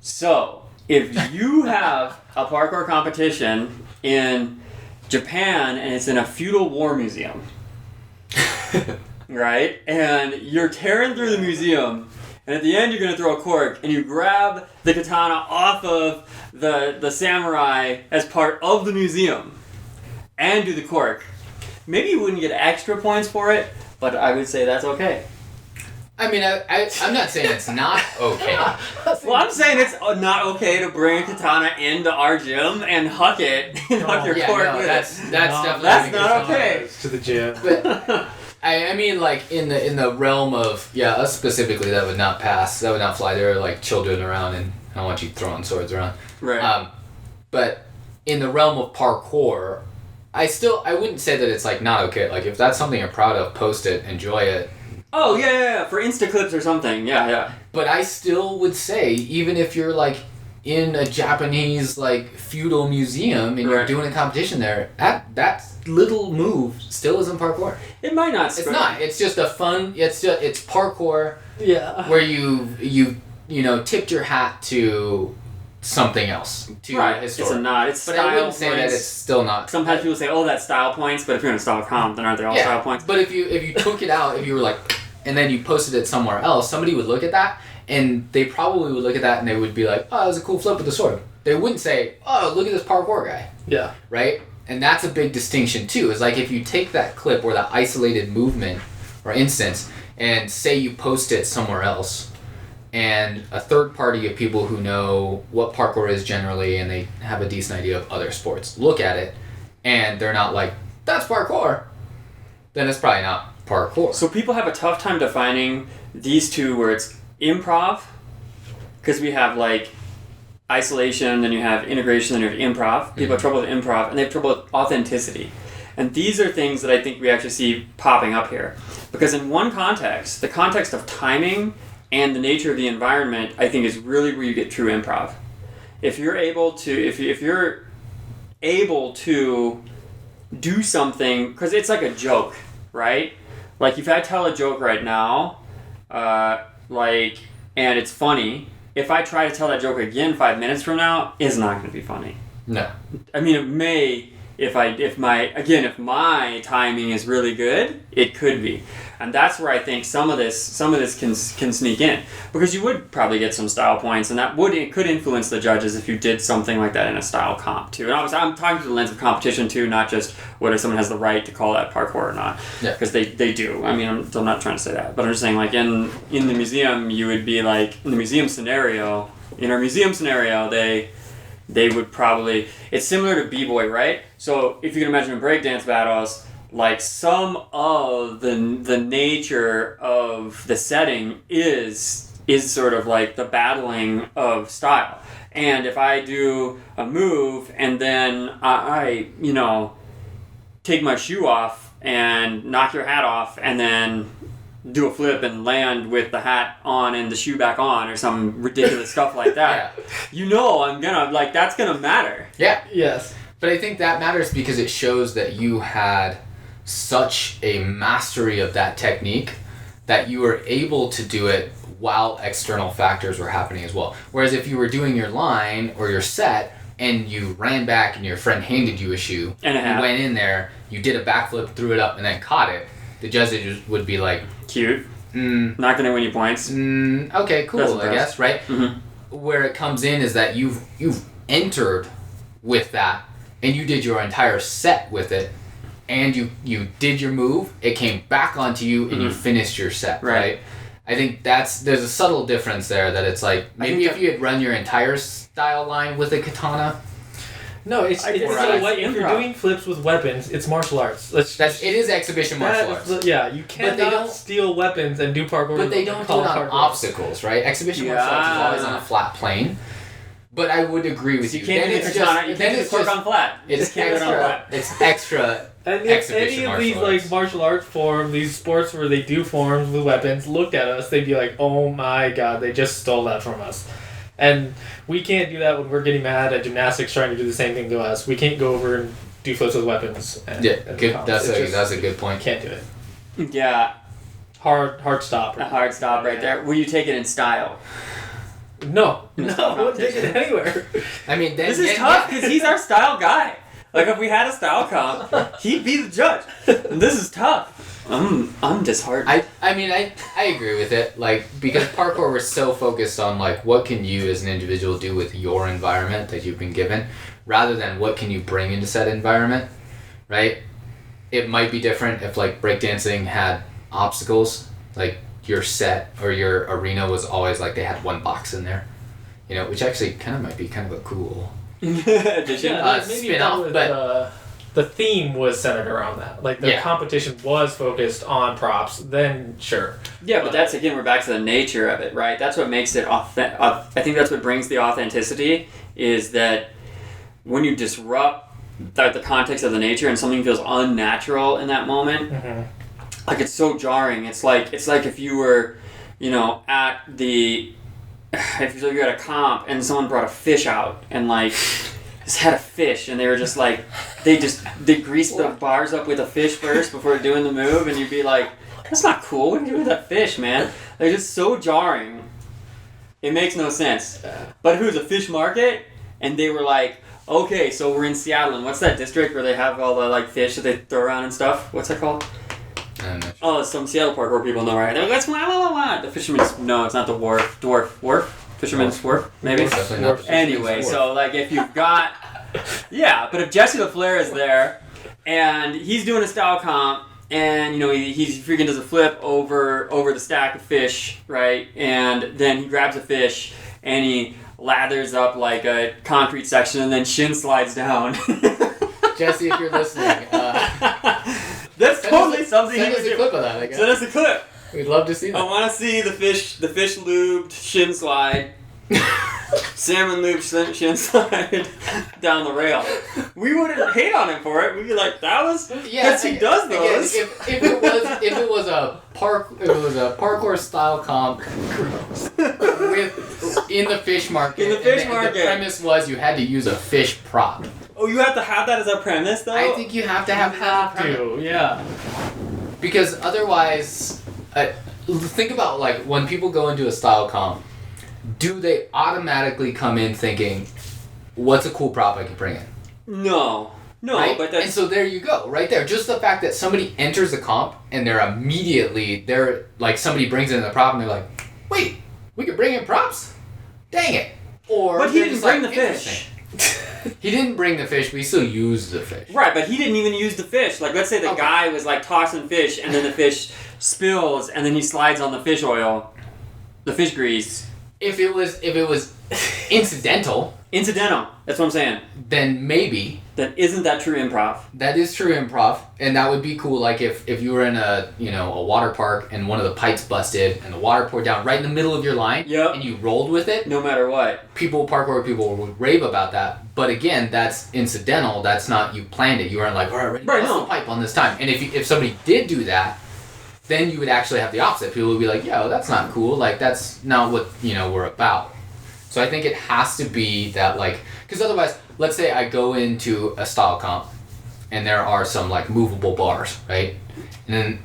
So if you have a parkour competition in Japan and it's in a feudal war museum, right, and you're tearing through the museum, and at the end you're going to throw a cork, and you grab the katana off of the samurai as part of the museum and do the cork, maybe you wouldn't get extra points for it, but I would say that's okay. I mean, I'm not saying it's not okay. Well, I'm saying it's not okay to bring a katana into our gym and huck it and huck your cork with that's it. definitely That's not okay. To the gym. But I mean, like in the realm of us specifically, that would not pass. That would not fly. There are like children around, and I don't want you throwing swords around. Right. But in the realm of parkour, I wouldn't say that it's like not okay. Like if that's something you're proud of, post it, enjoy it. Oh yeah, for Insta clips or something. Yeah. But I still would say, even if you're like in a Japanese like feudal museum and you're doing a competition there, that little move still isn't parkour. It might not. It's not. It's just a fun. It's parkour. Yeah. Where you tipped your hat to something else. To right. historic. It's a nod. It's but style I wouldn't points. say that it's still not. Sometimes people say, "Oh, that's style points," but if you're in a style comp, then aren't they all style points? But if you took it out, if you were like, and then you posted it somewhere else, somebody would look at that, and they probably would look at that and they would be like, "Oh, that was a cool flip with the sword." They wouldn't say, "Oh, look at this parkour guy." Yeah. Right? And that's a big distinction too. Is like if you take that clip or that isolated movement or instance and say you post it somewhere else, and a third party of people who know what parkour is generally and they have a decent idea of other sports look at it and they're not like, "That's parkour," then it's probably not parkour. So people have a tough time defining these two where it's improv, because we have like isolation, then you have integration, then you have improv. People have trouble with improv, and they have trouble with authenticity. And these are things that I think we actually see popping up here. Because in one context, the context of timing and the nature of the environment, I think is really where you get true improv. If you're able to, if you're able to do something, because it's like a joke, right? Like if I tell a joke right now, and it's funny, if I try to tell that joke again 5 minutes from now, it's not going to be funny. No. I mean, it may, if my timing is really good, it could be. And that's where I think some of this can sneak in, because you would probably get some style points, and it could influence the judges if you did something like that in a style comp too. And obviously, I'm talking through the lens of competition too, not just whether someone has the right to call that parkour or not. Yeah. Because they do. I mean, I'm not trying to say that, but I'm just saying, like in the museum, you would be like in the museum scenario. In our museum scenario, they would probably, it's similar to b-boy, right? So if you can imagine in breakdance battles, like some of the nature of the setting is sort of like the battling of style. And if I do a move and then I take my shoe off and knock your hat off and then do a flip and land with the hat on and the shoe back on or some ridiculous stuff like that. Yeah. You know I'm gonna, like, that's gonna matter. Yeah. Yes. But I think that matters because it shows that you had such a mastery of that technique that you were able to do it while external factors were happening as well. Whereas if you were doing your line or your set and you ran back and your friend handed you a shoe And a hat. you went in there, you did a backflip, threw it up, and then caught it, the judges would be like, Cute. Not gonna win you points. okay, cool, That's I guess, right? Mm-hmm. Where it comes in is that you've entered with that and you did your entire set with it and you did your move, it came back onto you and you finished your set, right? I think there's a subtle difference there that it's like, maybe if you had run your entire style line with a katana. No, it's so what if you're doing flips with weapons, it's martial arts. It is exhibition martial arts. Yeah, you cannot steal weapons and do parkour. But they don't do it on obstacles, right? Exhibition martial arts is always on a flat plane. But I would agree with you. You can't do the katana, you can't do the cork on flat. It's extra And if any of these like martial arts forms, these sports where they do forms with weapons, looked at us, they'd be like, "Oh my god, they just stole that from us." And we can't do that when we're getting mad at gymnastics trying to do the same thing to us. We can't go over and do flips with weapons. That's a good point. Can't do it. Yeah. Hard stop. A hard stop right there. Will you take it in style? No, I wouldn't take it anywhere. I mean, this is tough because he's our style guy. Like if we had a style comp, he'd be the judge. And this is tough. I'm disheartened. I mean, I agree with it. Like, because parkour was so focused on like what can you as an individual do with your environment that you've been given, rather than what can you bring into said environment, right? It might be different if like breakdancing had obstacles, like your set or your arena was always like they had one box in there, you know, which actually kind of might be kind of a cool addition. Maybe spin-off, but the theme was centered around that. Like the competition was focused on props. Then sure. Yeah, but that's again we're back to the nature of it, right? That's what makes it I think that's what brings the authenticity is that when you disrupt the context of the nature and something feels unnatural in that moment. Mm-hmm. Like it's so jarring. It's like if you were, you know, if you're at a comp and someone brought a fish out and like just had a fish and they were just like they greased the bars up with a fish first before doing the move and you'd be like, that's not cool. What are you doing with that fish, man? They're just so jarring. It makes no sense. But if it was a fish market and they were like, okay, so we're in Seattle and what's that district where they have all the like fish that they throw around and stuff? What's that called? Oh, some Seattle parkour people know, right? They're like, that's wah. The fisherman's... No, it's not the dwarf. Fisherman's wharf, maybe? Anyway, so like if you've got... Yeah, but if Jesse LaFleur is there and he's doing a style comp and, you know, he freaking does a flip over the stack of fish, right? And then he grabs a fish and he lathers up like a concrete section and then shin slides down. Jesse, if you're listening... That's totally something he would do. Send us a clip of that, I guess. Send us a clip. We'd love to see that. I want to see the fish lubed shin slide, salmon lubed shin slide down the rail. We wouldn't hate on him for it. We'd be like, that was because he does those. Again, if it was a parkour style comp in the fish market. The premise was you had to use a fish prop. Oh, you have to have that as a premise, though? I think you have to have to, yeah. Because otherwise, think about like when people go into a style comp, do they automatically come in thinking, what's a cool prop I can bring in? No, right? But that's... And so there you go, right there. Just the fact that somebody enters the comp and they're like somebody brings in the prop and they're like, wait, we could bring in props? Dang it. But he didn't bring the fish. He didn't bring the fish, but he still used the fish. Right, but he didn't even use the fish. Like, let's say the guy was like tossing fish, and then the fish spills, and then he slides on the fish oil, the fish grease. If it was incidental, that's what I'm saying. Then maybe. Isn't that true improv? That is true improv, and that would be cool. Like if you were in a water park and one of the pipes busted and the water poured down right in the middle of your line, and you rolled with it. No matter what, parkour people would rave about that. But again, that's incidental. That's not you planned it. You weren't like, all right, bust the pipe on this time. And if somebody did do that, then you would actually have the opposite. People would be like, yo, that's not cool. Like, that's not what, we're about. So I think it has to be that, like, because otherwise, let's say I go into a style comp and there are some, like, movable bars, right? And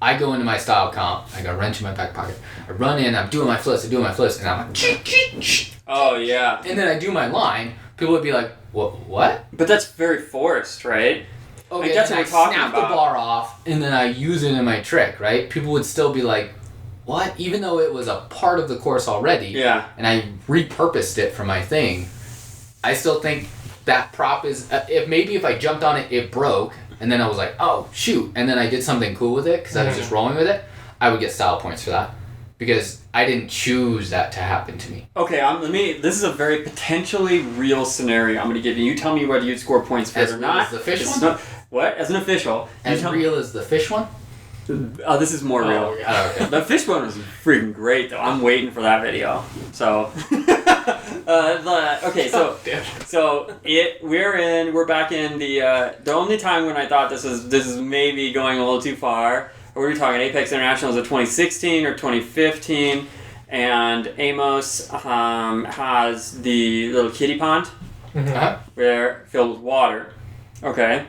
I go into my style comp, I got a wrench in my back pocket. I run in, I'm doing my flips, and I'm like, oh yeah. and then I do my line. People would be like, what? But that's very forced, right? Okay, like, that's what we're talking snap about. the bar off, and then I use it in my trick, right? People would still be like, what? Even though it was a part of the course already, yeah, and I repurposed it for my thing, I still think that prop is, if I jumped on it, it broke, and then I was like, oh, shoot, and then I did something cool with it, because I was just rolling with it, I would get style points for that. Because I didn't choose that to happen to me. Okay, this is a very potentially real scenario I'm going to give you. You tell me whether you'd score points for it or not. As the fish one? What? As an official. As real as the fish one? Oh, this is more real. Yeah. Oh, okay. The fish one was freaking great, though. I'm waiting for that video. So, okay, we're back in the only time when I thought this is maybe going a little too far. What were we talking? Apex International was a 2016 or 2015, and Amos has the little kiddie pond, where filled with water. Okay,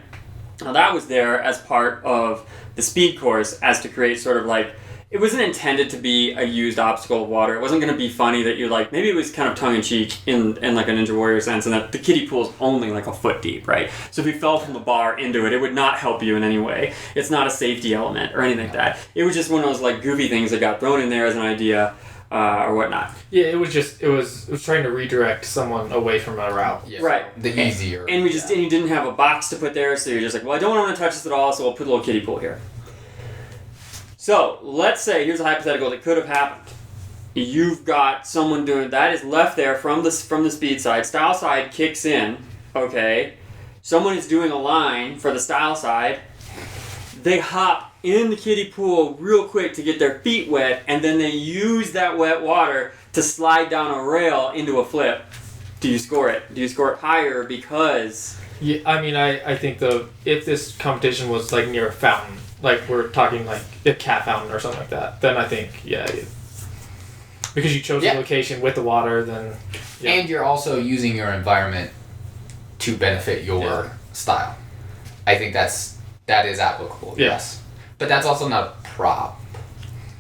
now that was there as part of the speed course, as to create sort of like, it wasn't intended to be a used obstacle of water. It wasn't going to be funny that you're like, maybe it was kind of tongue-in-cheek in like a Ninja Warrior sense, and that the kiddie pool is only like a foot deep, right? So if you fell from the bar into it, it would not help you in any way. It's not a safety element or anything like that. It was just one of those like goofy things that got thrown in there as an idea or whatnot. Yeah, it was trying to redirect someone away from a route. Yeah, right. The easier. And we just and you didn't have a box to put there, so you're just like, well, I don't want to touch this at all, so we'll put a little kiddie pool here. So, let's say, here's a hypothetical that could have happened. You've got someone doing, that is left there from the speed side. Style side kicks in, okay? Someone is doing a line for the style side. They hop in the kiddie pool real quick to get their feet wet, and then they use that wet water to slide down a rail into a flip. Do you score it? Do you score it higher because... Yeah, I mean, I think if this competition was like near a fountain, like we're talking like a cat fountain or something like that, then I think, because you chose a location with the water, then... Yeah. And you're also using your environment to benefit your style. I think that is applicable, yes. But that's also not a prop,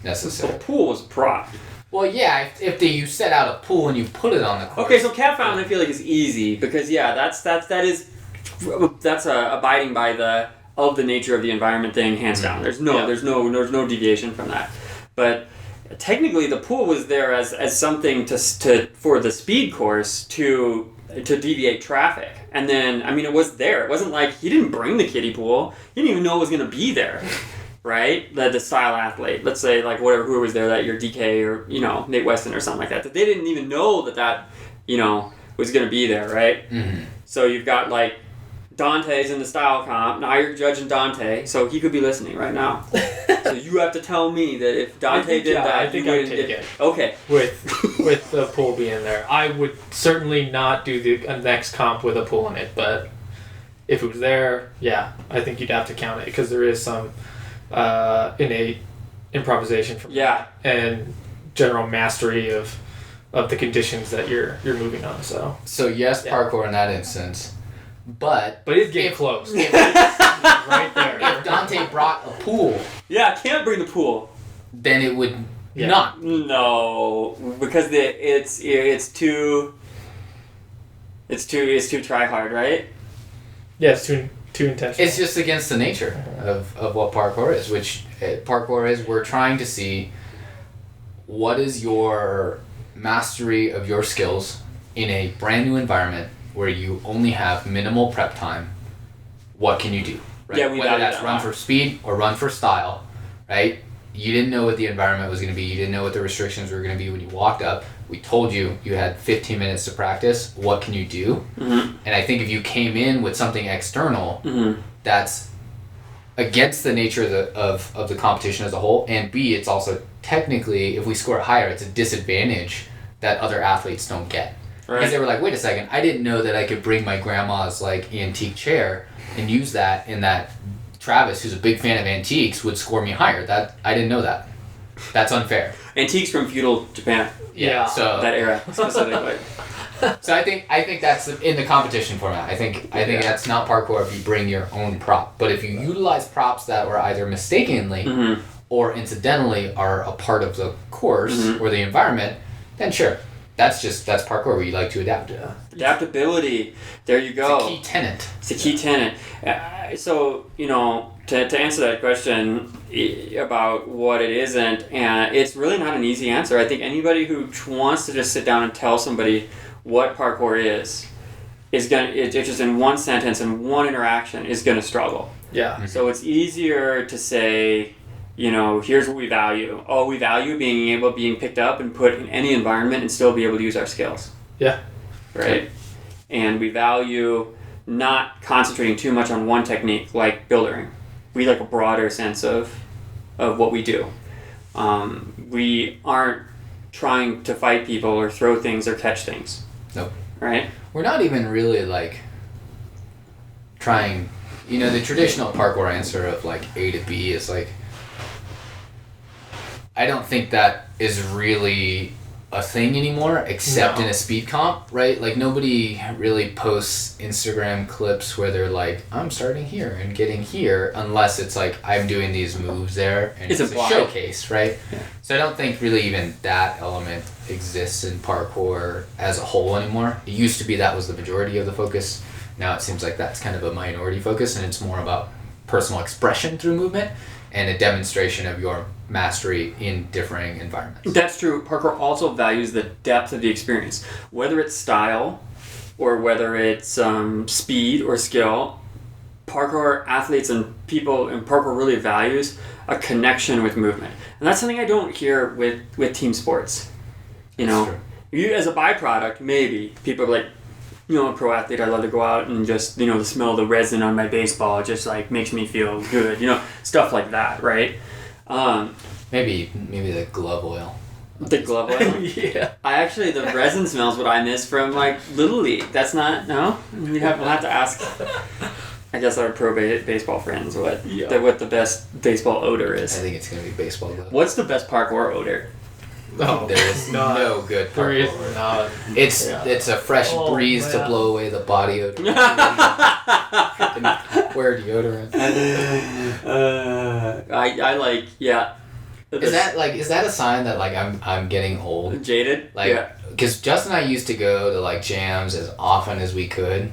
necessarily. The pool was a prop. Well, yeah, if you set out a pool and you put it on the course. Okay, so cat fountain I feel like is easy, because that's abiding by the nature of the environment thing, hands down. There's no deviation from that. But technically, the pool was there as something to for the speed course to deviate traffic. And then, I mean, it was there. It wasn't like he didn't bring the kiddie pool. He didn't even know it was going to be there, right? The style athlete, let's say, like who was there that year, DK or Nate Weston or something like that. That they didn't even know that was going to be there, right? Mm-hmm. So you've got like Dante's in the style comp. Now you're judging Dante, so he could be listening right now. So you have to tell me that if Dante did that, I think I would take it. Okay. With the pool being there, I would certainly not do the next comp with a pool in it. But if it was there, I think you'd have to count it because there is some innate improvisation from that and general mastery of the conditions that you're moving on. So yes, parkour in that instance. But it's getting close. Right there. If Dante brought a pool, can't bring the pool. Then it would not. No, because it's too try hard, right? Yeah, it's too intentional. It's just against the nature of what parkour is, which parkour is. We're trying to see what is your mastery of your skills in a brand new environment where you only have minimal prep time. What can you do? Right? Yeah, we whether that's run for speed or run for style, right? You didn't know what the environment was going to be. You didn't know what the restrictions were going to be when you walked up. We told you had 15 minutes to practice. What can you do? Mm-hmm. And I think if you came in with something external, that's against the nature of the competition as a whole. And B, it's also technically, if we score higher, it's a disadvantage that other athletes don't get. Right. Because they were like, wait a second, I didn't know that I could bring my grandma's like antique chair and use that in that Travis, who's a big fan of antiques, would score me higher. That I didn't know that. That's unfair. Antiques from feudal Japan. Yeah. So That era specifically. So I think that's in the competition format. I think that's not parkour if you bring your own prop. But if you utilize props that were either mistakenly Mm-hmm. or incidentally are a part of the course Mm-hmm. or the environment, then sure. That's parkour where you like to adapt. Yeah. Adaptability. There you go. It's a key tenet. It's a key tenet. So, to answer that question about what it isn't, and it's really not an easy answer. I think anybody who wants to just sit down and tell somebody what parkour is gonna, it's just in one sentence and one interaction, is gonna struggle. Yeah. So it's easier to say, here's what we value. Oh, we value being picked up and put in any environment and still be able to use our skills. Yeah. Right? And we value not concentrating too much on one technique like bouldering. We like a broader sense of what we do. We aren't trying to fight people or throw things or catch things. Nope. Right? We're not even really trying, the traditional parkour answer of A to B is I don't think that is really a thing anymore, except No. in a speed comp, right? Nobody really posts Instagram clips where they're I'm starting here and getting here, unless it's I'm doing these moves there, and It's it's a implied. showcase, right? Yeah. So I don't think really even that element exists in parkour as a whole anymore. It used to be that was the majority of the focus. Now it seems like that's kind of a minority focus, and it's more about personal expression through movement and a demonstration of your mastery in differing environments. That's true. Parkour also values the depth of the experience. Whether it's style or whether it's speed or skill, parkour athletes and people in parkour really values a connection with movement. And that's something I don't hear with team sports. That's true. You as a byproduct, maybe people are a pro athlete, I love to go out and just, the smell of the resin on my baseball just makes me feel good, stuff like that, right? Maybe the glove oil. The glove oil? Yeah. The resin smells what I miss from Little League. That's not, no? We'll have to ask, I guess, our pro baseball friends what the best baseball odor I is. think it's gonna be baseball glove. What's the best parkour odor? No. There is no good There is parkour. not. It's a fresh Oh, breeze to man. blow away the body odor. Wear deodorant. I like, yeah. Is that a sign that I'm getting old? Jaded? Yeah. Because Justin and I used to go to jams as often as we could,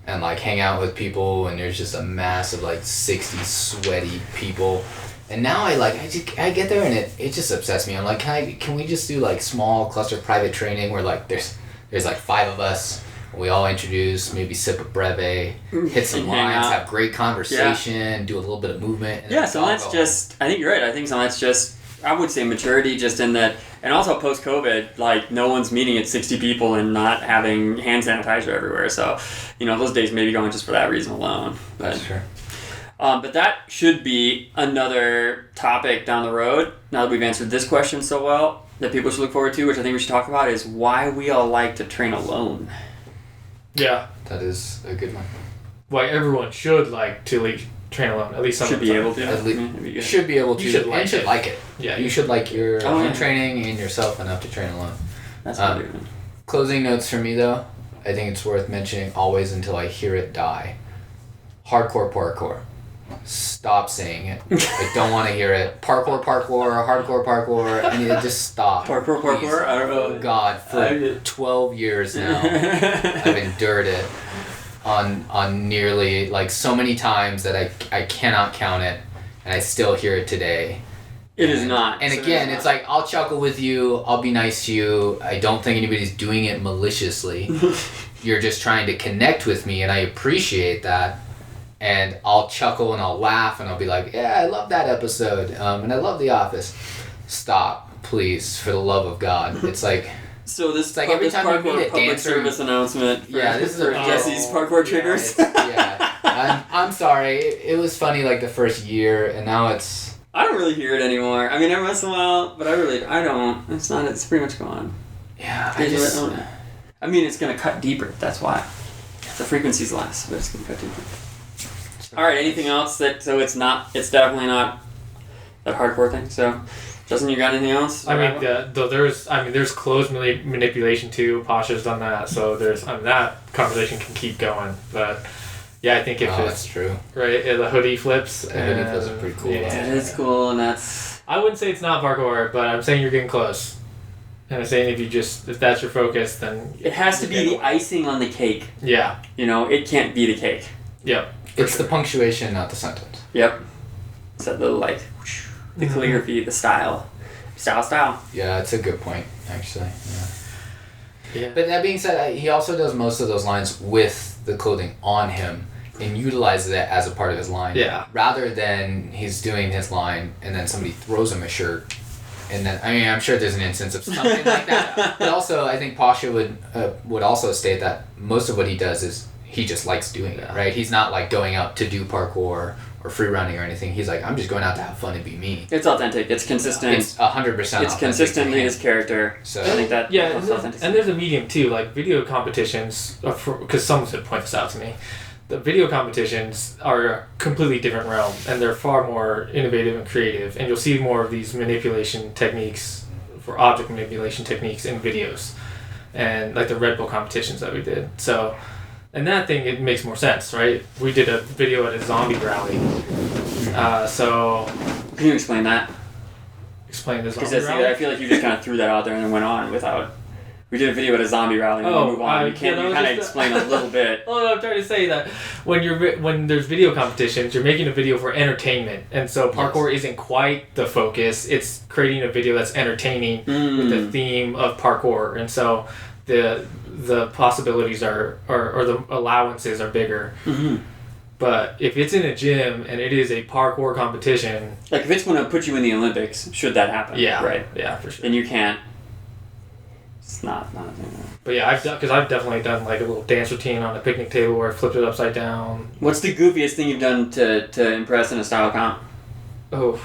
and hang out with people, and there's just a mass of 60 sweaty people. And now I get there and it just upsets me. I'm can we just do small cluster private training where there's 5 of us, we all introduce, maybe sip a breve, hit some Hang lines, out. have great conversation, do a little bit of movement. And Yeah, then so all that's go. just, I think you're right. I think so that's just, I would say maturity just in that, and also post-COVID, no one's meeting at 60 people and not having hand sanitizer everywhere. So, those days may be going just for that reason alone. But, That's true. but that should be another topic down the road. Now that we've answered this question so well, that people should look forward to, which I think we should talk about, is why we all like to train alone. Yeah. That is a good one. Why everyone should train alone, at least some Should of the be time. able to. Yeah. At least It'd be good. should be able to. You should and like should it. like it. Yeah. You should like your Oh, own yeah. training and yourself enough to train alone. That's what we're doing. Closing notes for me though, I think it's worth mentioning always until I hear it die. Hardcore parkour. Stop saying it. I don't want to hear it. Parkour, hardcore parkour. I need to just stop. Parkour? Please. I don't know. God, for 12 years now, I've endured it on nearly so many times that I cannot count it, and I still hear it today. It is not. And So again, it's it's I'll chuckle with you, I'll be nice to you. I don't think anybody's doing it maliciously. You're just trying to connect with me, and I appreciate that. And I'll chuckle and I'll laugh and I'll be yeah, I love that episode, and I love The Office. Stop, please, for the love of God. It's So this It's every this time you parkour meet a public dancer- service announcement for, Yeah, this is for a- Jesse's Oh, parkour triggers. I'm sorry. It was funny the first year, and now it's. I don't really hear it anymore. I mean, every once in a while, but I don't. It's not. It's pretty much gone. Yeah, I mean, it's gonna cut deeper. That's why. The frequency's less, but it's gonna cut deeper. All right. Anything else so it's definitely not that hardcore thing. So, Justin, you got anything else? I mean, there's clothes manipulation too. Pasha's done that, so that conversation can keep going. But yeah, I think if that's true. Right, the hoodie flips. The hoodie flips are pretty cool. Yeah, it is cool, and that's. I wouldn't say it's not parkour, but I'm saying you're getting close. And I'm saying if that's your focus, then it has to be the icing on the cake. Yeah. It can't be the cake. Yep. It's the punctuation, not the sentence. Yep. It's that little the calligraphy, the style. Style. Yeah, it's a good point, actually. Yeah. But that being said, he also does most of those lines with the clothing on him and utilizes it as a part of his line. Yeah. Rather than he's doing his line and then somebody throws him a shirt. And then, I'm sure there's an instance of something like that. But also, I think Pasha would also state that most of what he does is he just likes doing it, right? He's not like going out to do parkour or free running or anything. He's like, I'm just going out to have fun and be me. It's authentic. It's consistent. It's 100%. It's consistently his character. So I think that. Yeah, and there's a medium too, like video competitions. Because someone should point this out to me. The video competitions are a completely different realm, and they're far more innovative and creative. And you'll see more of these manipulation techniques, for object manipulation techniques in videos, and like the Red Bull competitions that we did. So. And that thing, it makes more sense, right? We did a video at a zombie rally. So... Can you explain that? Explain the zombie rally? Because I feel like you just kind of threw that out there and then went on without... We did a video at a zombie rally and we move on. You kind of explain a little bit. Well, I'm trying to say that when there's video competitions, you're making a video for entertainment. And so parkour isn't quite the focus. It's creating a video that's entertaining with the theme of parkour. And so... the possibilities or the allowances are bigger. Mm-hmm. But if it's in a gym and it is a parkour competition... Like if it's going to put you in the Olympics, should that happen? Yeah. Right? Yeah, for sure. Then you can't... It's not a thing. But yeah, I've definitely done like a little dance routine on a picnic table where I flipped it upside down. What's the goofiest thing you've done to impress in a style comp? Man,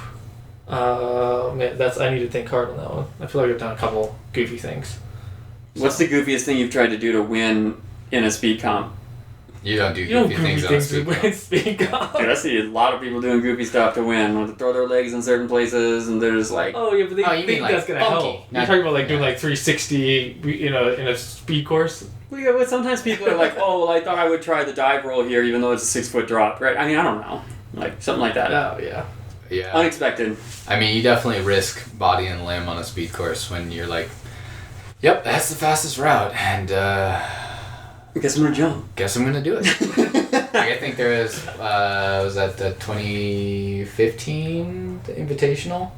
I need to think hard on that one. I feel like I've done a couple goofy things. What's the goofiest thing you've tried to do to win in a speed comp? You don't do goofy things on a speed comp. Dude, I see a lot of people doing goofy stuff to win. When they throw their legs in certain places and there's like... Oh, yeah, but they think like that's going to help. You're talking about like doing like 360 in a speed course? Well, yeah, but sometimes people are like, oh, well, I thought I would try the dive roll here even though it's a 6-foot drop, right? I mean, I don't know. Like, something like that. Oh, yeah. Yeah. Unexpected. I mean, you definitely risk body and limb on a speed course when you're like... Yep, that's the fastest route, and I guess I'm gonna jump. Guess I'm gonna do it. I think there was that the 2015 Invitational,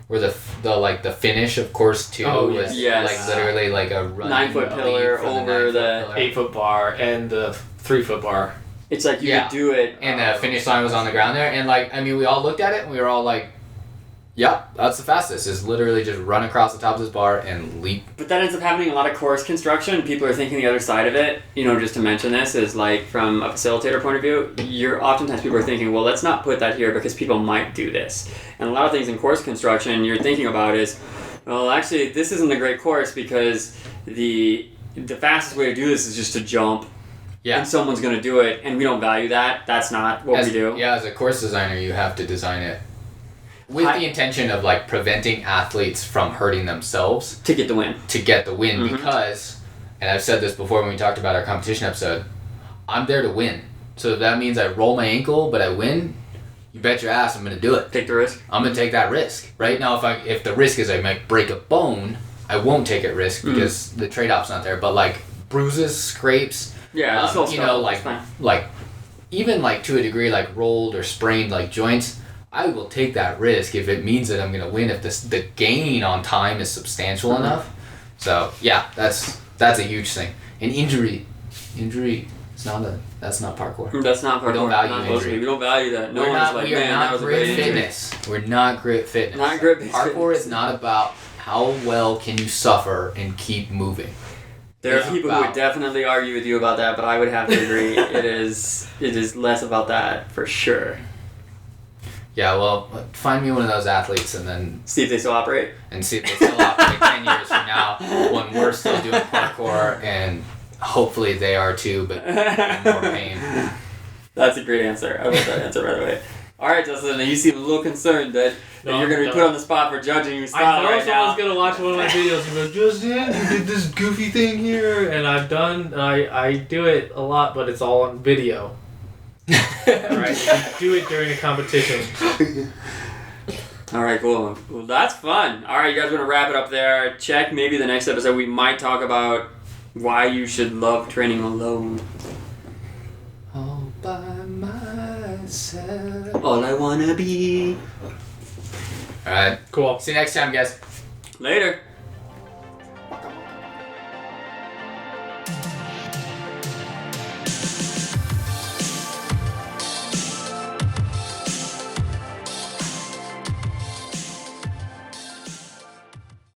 where the finish of course 2 was like literally like a 9-foot pillar over the 8-foot bar and the 3-foot bar. It's like you could do it, and the finish line was on the ground there, and like I mean we all looked at it and we were all like. Yep, that's the fastest. Is literally just run across the top of this bar and leap. But that ends up happening a lot of course construction. People are thinking the other side of it. Just to mention this is like from a facilitator point of view. Oftentimes people are thinking, well, let's not put that here because people might do this. And a lot of things in course construction you're thinking about is, well, actually this isn't a great course because the fastest way to do this is just to jump. Yeah. And someone's going to do it, and we don't value that. That's not what we do. Yeah, as a course designer, you have to design it with the intention of like preventing athletes from hurting themselves to get the win. Mm-hmm. Because, and I've said this before when we talked about our competition episode, I'm there to win. So if that means I roll my ankle but I win, you bet your ass I'm going to do it. Take the risk. I'm going to take that risk. Right now, if the risk is I might break a bone, I won't take a risk because the trade-off's not there. But like bruises, scrapes, like even like to a degree like rolled or sprained like joints. I will take that risk if it means that I'm going to win, if the gain on time is substantial enough. So, yeah, that's a huge thing. And injury, that's not parkour. That's not parkour. We don't value injury. We don't value that. No one's like, man, that was a great fitness. We're not grit fitness. Not grit fitness. Parkour is not about how well can you suffer and keep moving. There are people who would definitely argue with you about that, but I would have to agree. It is less about that, for sure. Yeah, well, find me one of those athletes and then... See if they still operate? And see if they still operate 10 years from now when we're still doing parkour and hopefully they are too, but in more pain. That's a great answer. I love that answer, by the way. All right, Justin, you seem a little concerned that you're going to be put on the spot for judging your style right now. I know someone's going to watch one of my videos and go, Justin, you did this goofy thing here. And I do it a lot, but it's all on video. Alright, do it during a competition. Alright, cool. Well, that's fun. Alright, you guys want to wrap it up there. Check maybe the next episode we might talk about why you should love training alone. All by myself. All I wanna be. Alright. Cool. See you next time, guys. Later.